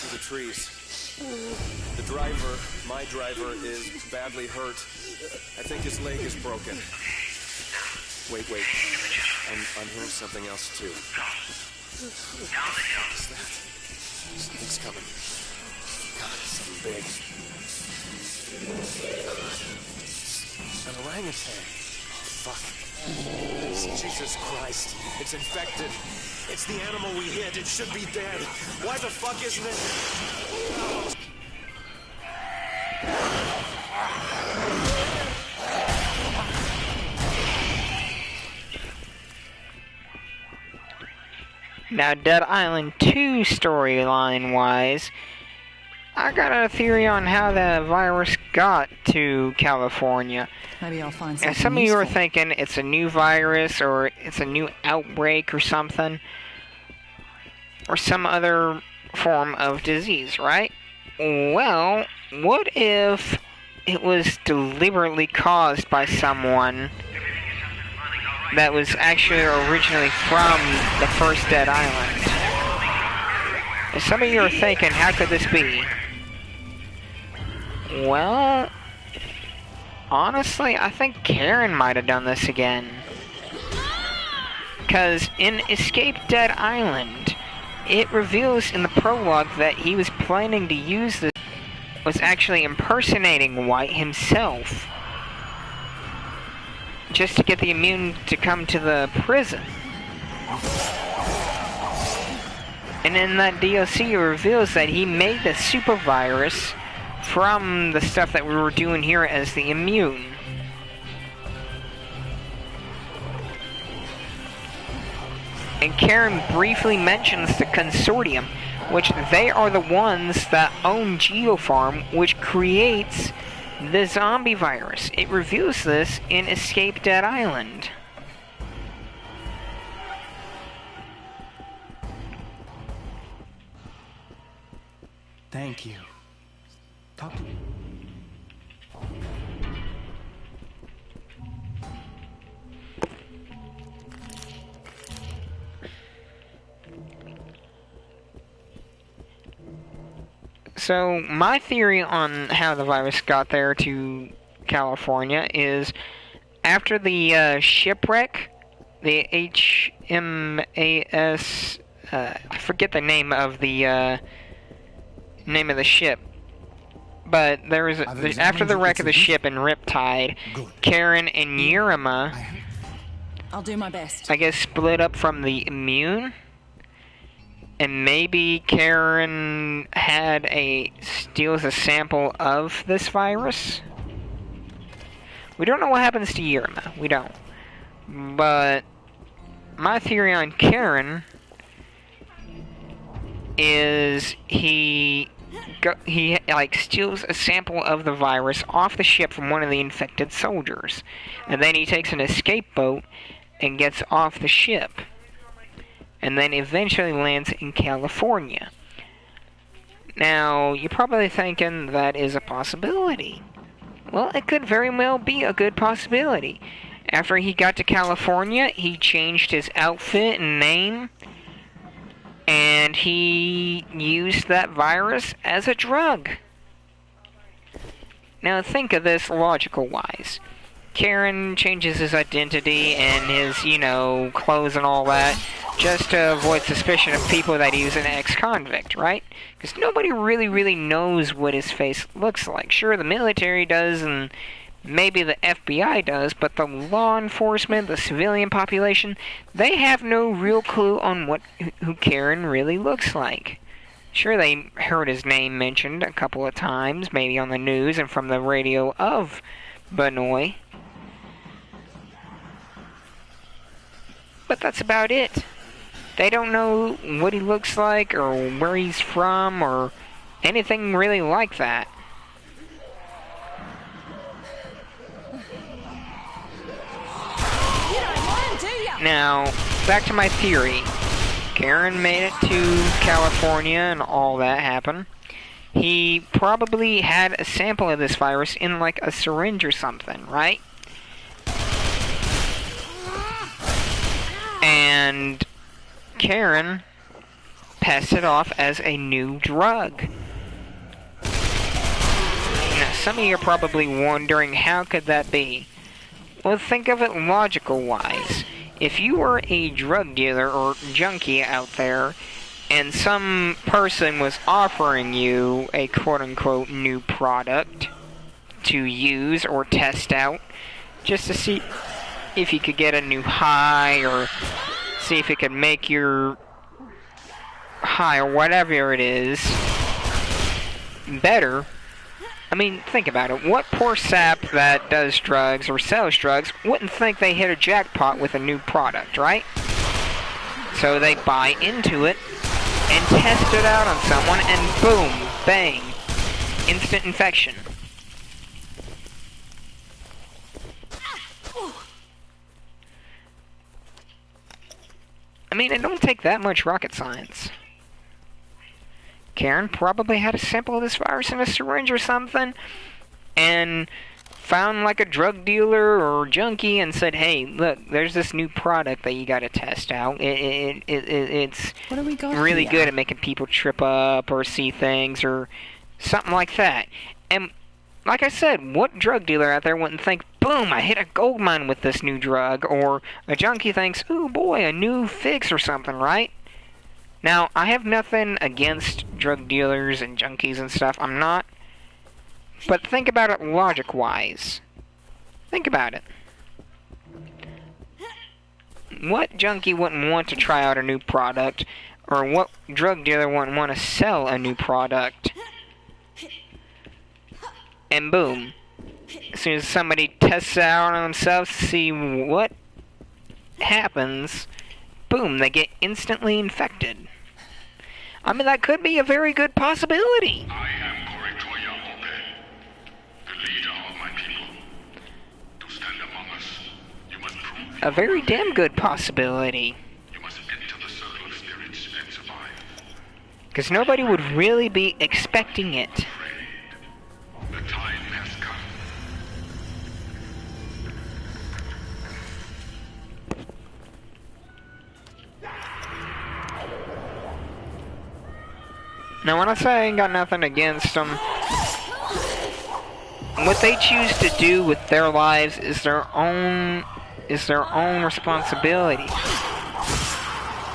Through the trees. The driver, my driver, is badly hurt. I think his leg is broken. Wait. I'm hearing something else too. What's that? Something's coming. God, something big. An orangutan. Oh, fuck. Jesus Christ. It's infected. It's the animal we hit. It should be dead. Why the fuck isn't it? Now, Dead Island 2 storyline-wise, I got a theory on how the virus got to California. Maybe I'll find something And some of you are useful. thinking it's a new virus, or it's a new outbreak or something. Or some other form of disease, right? Well, what if it was deliberately caused by someone that was actually originally from the first Dead Island? And some of you are thinking, how could this be? Well, honestly, I think Karen might have done this again. Because in Escape Dead Island, it reveals in the prologue that he was planning to use this, was actually impersonating White himself, just to get the immune to come to the prison. And in that DLC, it reveals that he made the super virus from the stuff that we were doing here as the immune. And Karen briefly mentions the consortium, which they are the ones that own Geofarm, which creates the zombie virus. It reveals this in Escape Dead Island. Thank you. Talk to me. So, my theory on how the virus got there to California is after the shipwreck, the HMAS, I forget the name of the ship, but there was after the wreck of the ship in Riptide, Karen and Yurima, I'll do my best. I guess, split up from the immune. And maybe Karen steals a sample of this virus? We don't know what happens to Yurima. We don't. But my theory on Karen is he steals a sample of the virus off the ship from one of the infected soldiers. And then he takes an escape boat and gets off the ship. And then eventually lands in California. Now, you're probably thinking that is a possibility. Well, it could very well be a good possibility. After he got to California, he changed his outfit and name, and he used that virus as a drug. Now think of this logical-wise. Karen changes his identity and his, you know, clothes and all that, just to avoid suspicion of people that he's an ex-convict, right? Because nobody really knows what his face looks like. Sure, the military does, and maybe the FBI does, but the law enforcement, the civilian population, they have no real clue on who Karen really looks like. Sure, they heard his name mentioned a couple of times, maybe on the news and from the radio of Benoit. But that's about it. They don't know what he looks like, or where he's from, or anything really like that. Now, back to my theory. Karen made it to California and all that happened. He probably had a sample of this virus in like a syringe or something, right? And Karen passed it off as a new drug. Now, some of you are probably wondering, how could that be? Well, think of it logical-wise. If you were a drug dealer or junkie out there, and some person was offering you a quote-unquote new product to use or test out, just to see if you could get a new high, or see if it could make your high, or whatever it is, better. I mean, think about it. What poor sap that does drugs or sells drugs wouldn't think they hit a jackpot with a new product, right? So they buy into it and test it out on someone, and boom, bang, instant infection. I mean, it don't take that much rocket science. Karen probably had a sample of this virus in a syringe or something, and found like a drug dealer or junkie and said, hey, look, there's this new product that you gotta test out. It's really good at making people trip up or see things or something like that. And like I said, what drug dealer out there wouldn't think, boom, I hit a gold mine with this new drug, or a junkie thinks, ooh boy, a new fix or something, right? Now, I have nothing against drug dealers and junkies and stuff, I'm not. But think about it logic-wise. Think about it. What junkie wouldn't want to try out a new product, or what drug dealer wouldn't want to sell a new product? And boom, as soon as somebody tests it out on themselves to see what happens, boom, they get instantly infected. I mean, that could be a very good possibility. I am Koritoya Ope, the leader of my people. To stand among us, you must prove A very damn good possibility. you must enter the circle of spirits and survive. Because nobody would really be expecting it. The time has come. Now, when I say I ain't got nothing against them, what they choose to do with their lives is their own responsibility.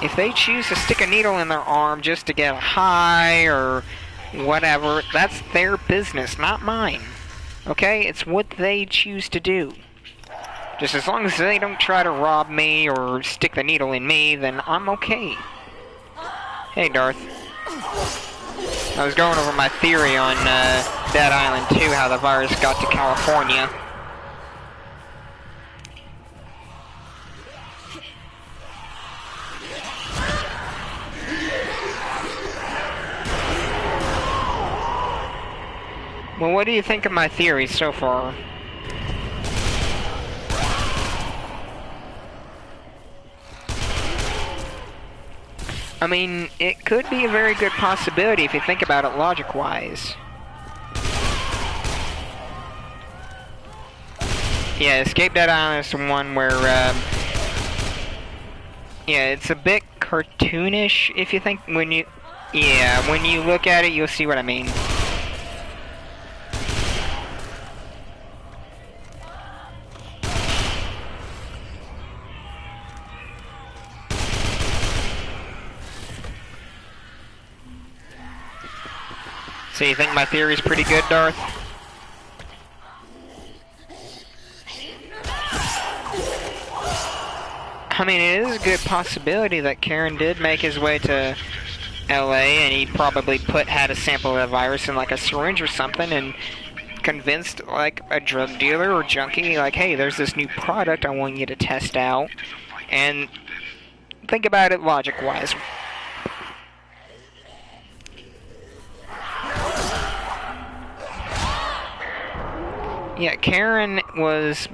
If they choose to stick a needle in their arm just to get a high or whatever, that's their business, not mine. Okay? It's what they choose to do. Just as long as they don't try to rob me or stick the needle in me, then I'm okay. Hey, Darth. I was going over my theory on Dead Island 2, how the virus got to California. Well, what do you think of my theory so far? I mean, it could be a very good possibility if you think about it logic-wise. Yeah, Escape Dead Island is the one where, yeah, it's a bit cartoonish, if you think, when you look at it, you'll see what I mean. So you think my theory's pretty good, Darth? I mean, it is a good possibility that Karen did make his way to LA and he probably had a sample of the virus in like a syringe or something and convinced like a drug dealer or junkie like, hey, there's this new product I want you to test out. And think about it logic-wise. Yeah, Karen was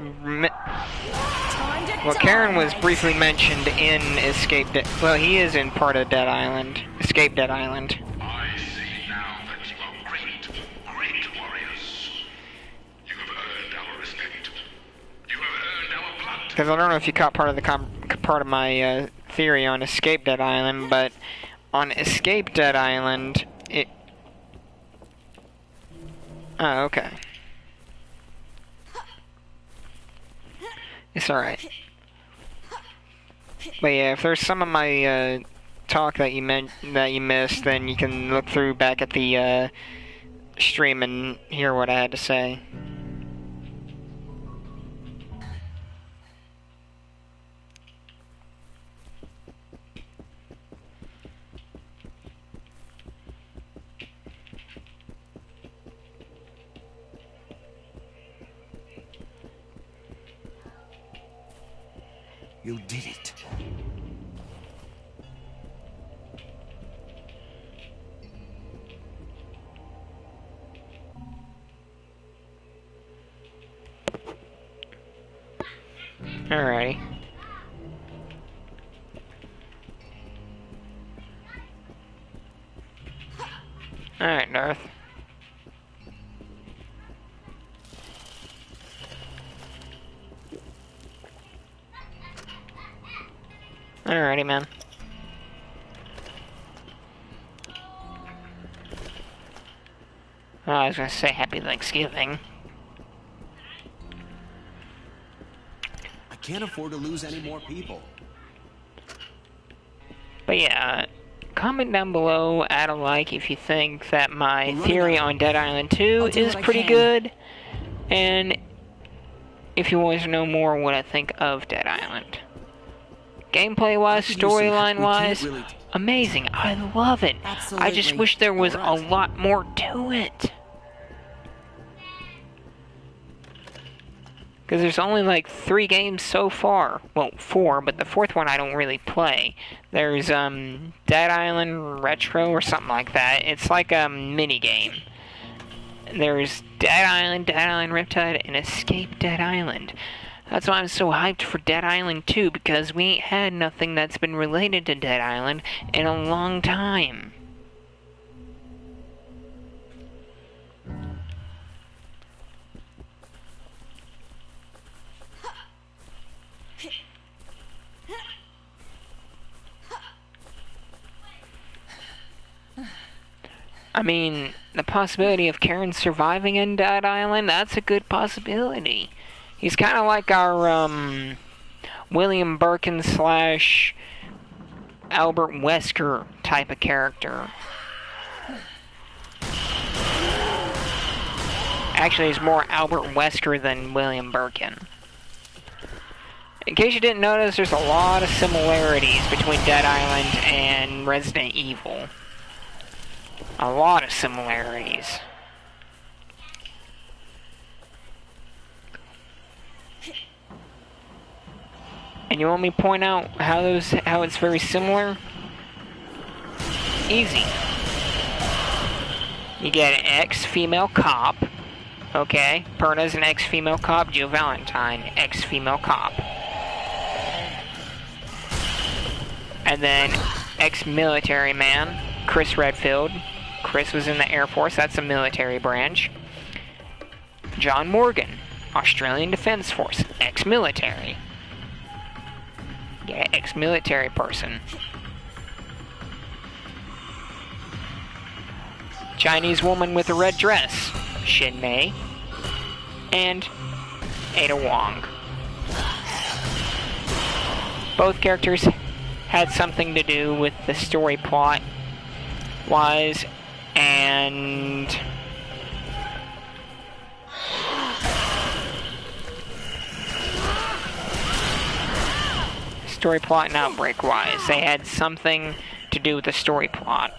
briefly mentioned in Escape Dead. Well, he is in part of Dead Island, Escape Dead Island. I see now that you are great, great warriors. You have earned our respect. You have earned our blood. Because I don't know if you caught part of my theory on Escape Dead Island, but on Escape Dead Island, it. Oh, okay. It's alright. But yeah, if there's some of my talk that you missed, then you can look through back at the stream and hear what I had to say. You did it. Alrighty. Alright, Darth. Alrighty, man. Oh, I was gonna say Happy Thanksgiving. I can't afford to lose any more people. But yeah, comment down below, add a like if you think that my theory on Dead Island 2 is pretty good. And if you want to know more what I think of Dead Island. Gameplay-wise, storyline-wise, amazing. I love it. Absolutely. I just wish there was a lot more to it. Because there's only like 3 games so far. Well, 4, but the 4th one I don't really play. There's Dead Island Retro or something like that. It's like a mini-game. There's Dead Island Riptide, and Escape Dead Island. That's why I'm so hyped for Dead Island 2, because we ain't had nothing that's been related to Dead Island in a long time. I mean, the possibility of Karen surviving in Dead Island, that's a good possibility. He's kind of like our, William Birkin / Albert Wesker type of character. Actually, he's more Albert Wesker than William Birkin. In case you didn't notice, there's a lot of similarities between Dead Island and Resident Evil. A lot of similarities. And you want me to point out how it's very similar? Easy. You get an ex-female cop. Okay, Perna's an ex-female cop. Jill Valentine, ex-female cop. And then ex-military man, Chris Redfield. Chris was in the Air Force. That's a military branch. John Morgan, Australian Defence Force, ex-military. Yeah, ex-military person. Chinese woman with a red dress, Shin Mei. And Ada Wong. Both characters had something to do with the story plot-wise, and story plot and Outbreak-wise. They had something to do with the story plot.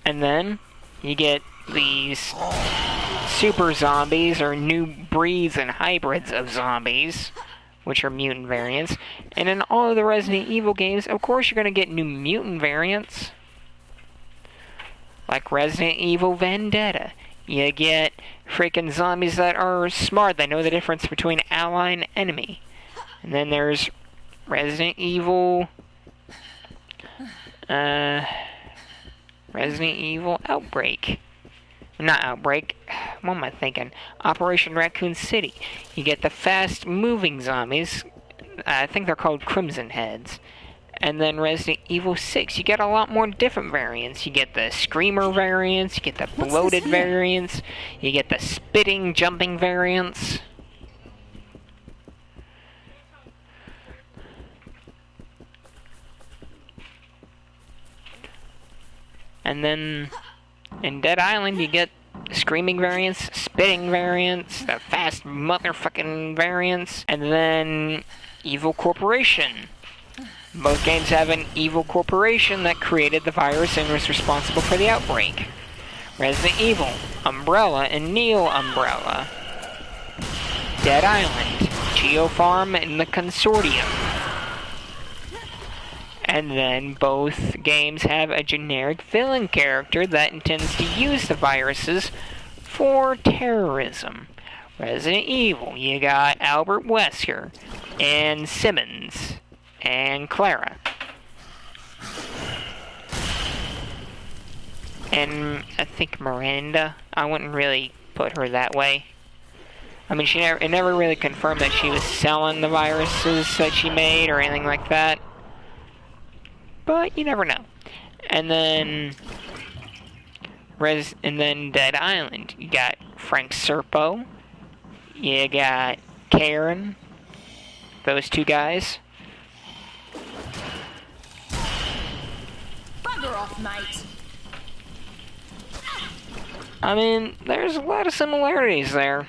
And then you get these super zombies, or new breeds and hybrids of zombies, which are mutant variants. And in all of the Resident Evil games, of course you're going to get new mutant variants. Like Resident Evil Vendetta. You get freaking zombies that are smart, that know the difference between ally and enemy. And then there's Resident Evil Outbreak. Not Outbreak. What am I thinking? Operation Raccoon City. You get the fast-moving zombies. I think they're called Crimson Heads. And then Resident Evil 6. You get a lot more different variants. You get the Screamer variants. You get the bloated variants. You get the spitting, jumping variants. And then in Dead Island, you get screaming variants, spitting variants, the fast motherfucking variants, and then Evil Corporation. Both games have an evil corporation that created the virus and was responsible for the outbreak. Resident Evil, Umbrella, and Neo Umbrella. Dead Island, Geopharm, and the Consortium. And then both games have a generic villain character that intends to use the viruses for terrorism. Resident Evil, you got Albert Wesker, and Simmons, and Clara. And I think Miranda, I wouldn't really put her that way. I mean, it never really confirmed that she was selling the viruses that she made or anything like that. But you never know. And then Dead Island, you got Frank Serpo, you got Karen, those two guys. Bugger off, mate. I mean, there's a lot of similarities there.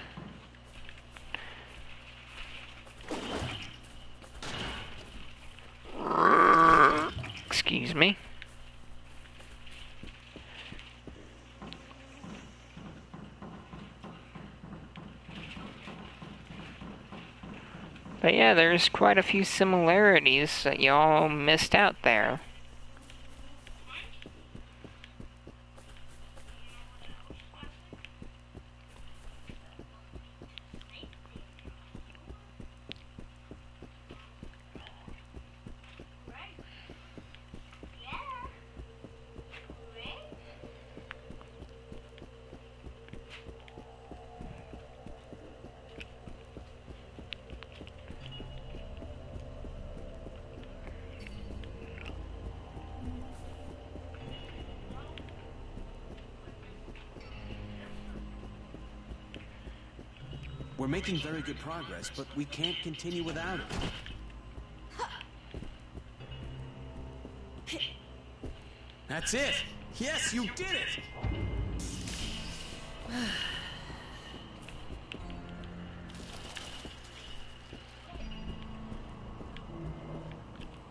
Excuse me. But yeah, there's quite a few similarities that y'all missed out there. We're making very good progress, but we can't continue without it. That's it! Yes, you did it!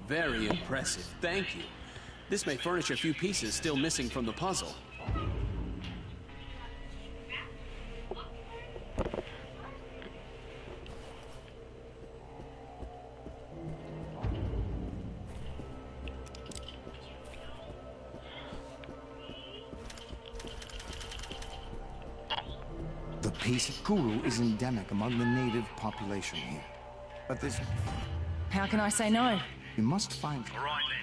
Very impressive, thank you. This may furnish a few pieces still missing from the puzzle. The piece of Kuru is endemic among the native population here. But this... How can I say no? You must find... All right, then.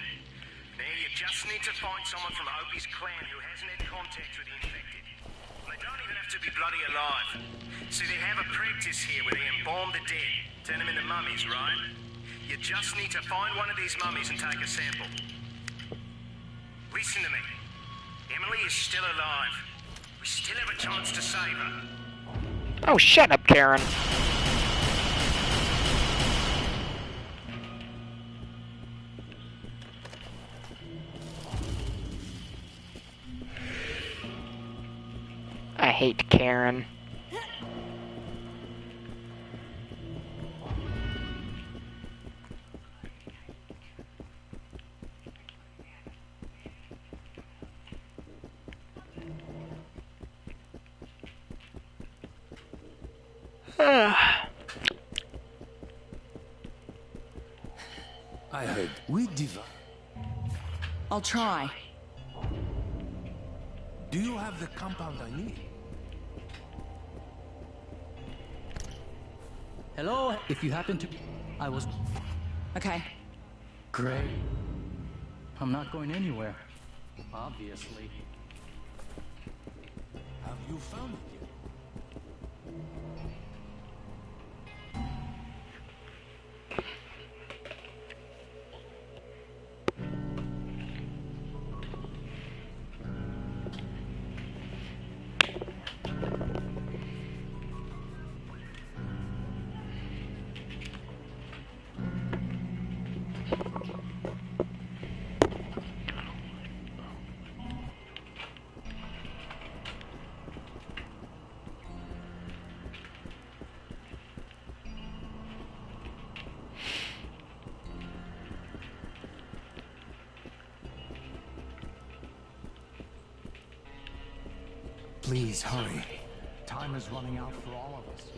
Now you just need to find someone from Opie's clan who hasn't had contact with the infected. have to be bloody alive. See, they have a practice here where they embalm the dead, turn them into mummies, right? You just need to find one of these mummies and take a sample. Listen to me. Emily is still alive. We still have a chance to save her. Oh, shut up, Karen. I hate Karen. I heard we I'll try. Do you have the compound I need? Hello, if you happen to... I was... Okay. Great. I'm not going anywhere. Obviously. Have you found it yet? Please, hurry. Time is running out for all of us.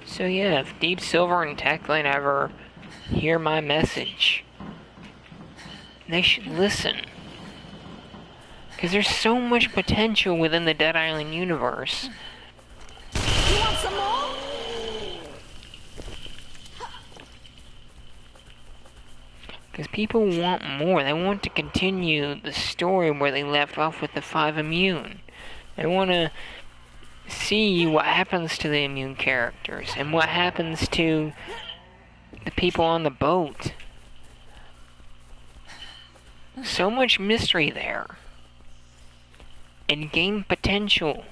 So yeah, if Deep Silver and Techland ever hear my message, they should listen. Because there's so much potential within the Dead Island universe. You want some more? Because people want more. They want to continue the story where they left off with the 5 immune. They want to see what happens to the immune characters and what happens to the people on the boat. So much mystery there. And game potential.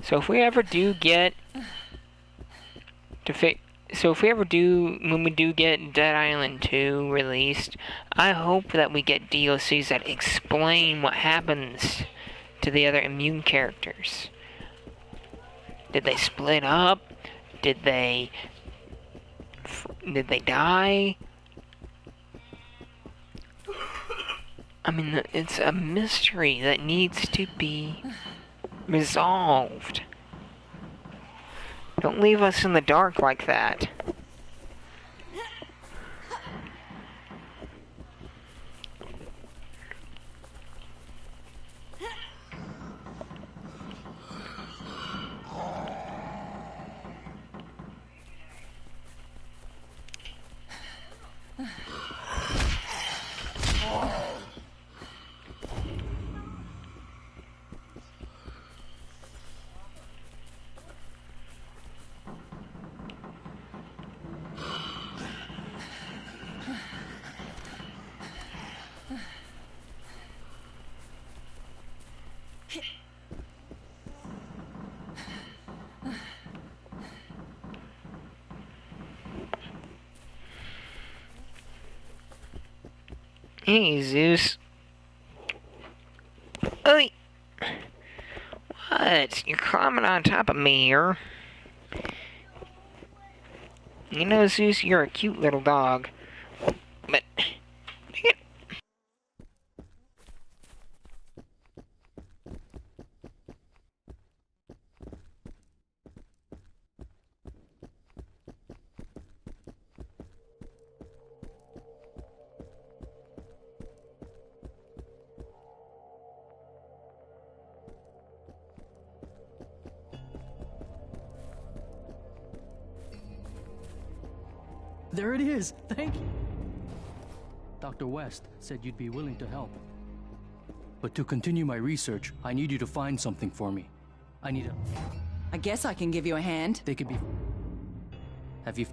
So if we ever do get when we do get Dead Island 2 released, I hope that we get DLCs that explain what happens to the other immune characters. Did they split up? Did they die? I mean, it's a mystery that needs to be resolved. Don't leave us in the dark like that. Hey, Zeus. Oi! What? You're climbing on top of me here. You know, Zeus, you're a cute little dog. But... There it is! Thank you! Dr. West said you'd be willing to help. But to continue my research, I need you to find something for me. I guess I can give you a hand. They could be...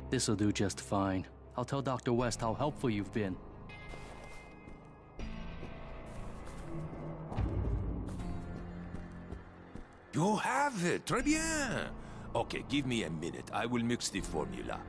This'll do just fine. I'll tell Dr. West how helpful you've been. You have it. Très bien. Okay, give me a minute. I will mix the formula.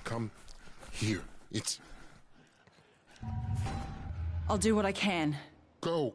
Come here. It's... I'll do what I can. Go.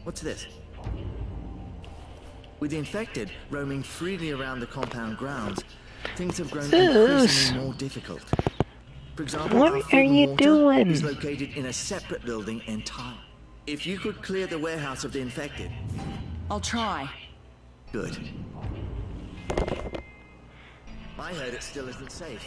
What's this? With the infected roaming freely around the compound grounds, things have grown increasingly more difficult. For example, what our are food you and water doing? is located in a separate building entirely. If you could clear the warehouse of the infected... I'll try. Good. I heard it still isn't safe.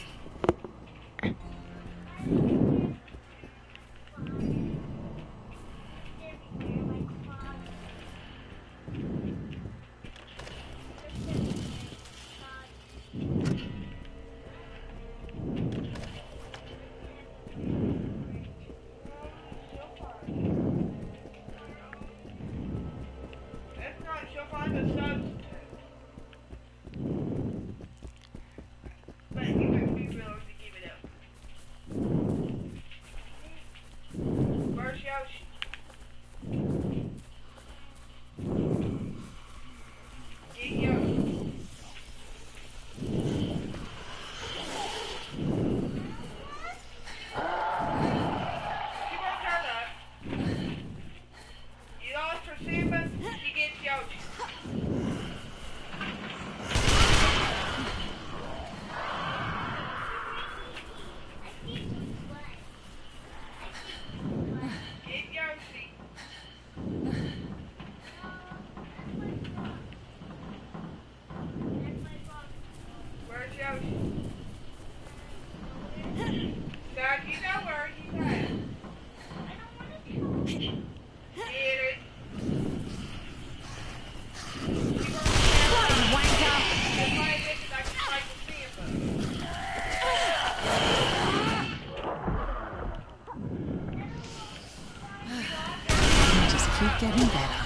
Keep getting better.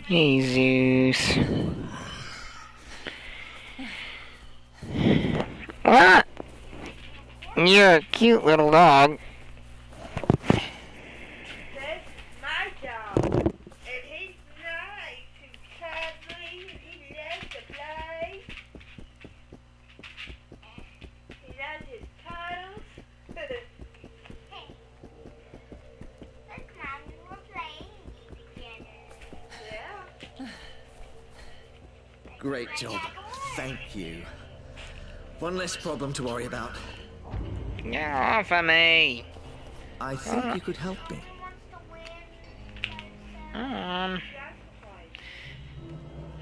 Hey, Zeus. What? You're a cute little dog. Great job. Thank you. One less problem to worry about. Get off of me. I think you could help me. Alright,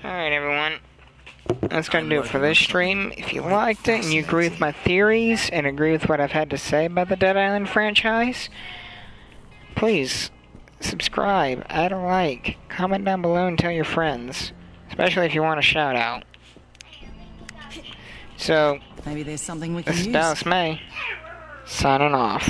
everyone. That's gonna do it for this stream. If you liked it and you agree with my theories and agree with what I've had to say about the Dead Island franchise, please subscribe, add a like, comment down below and tell your friends. Especially if you want a shout out. So, maybe there's something we can this is use. Dallas May, signing off.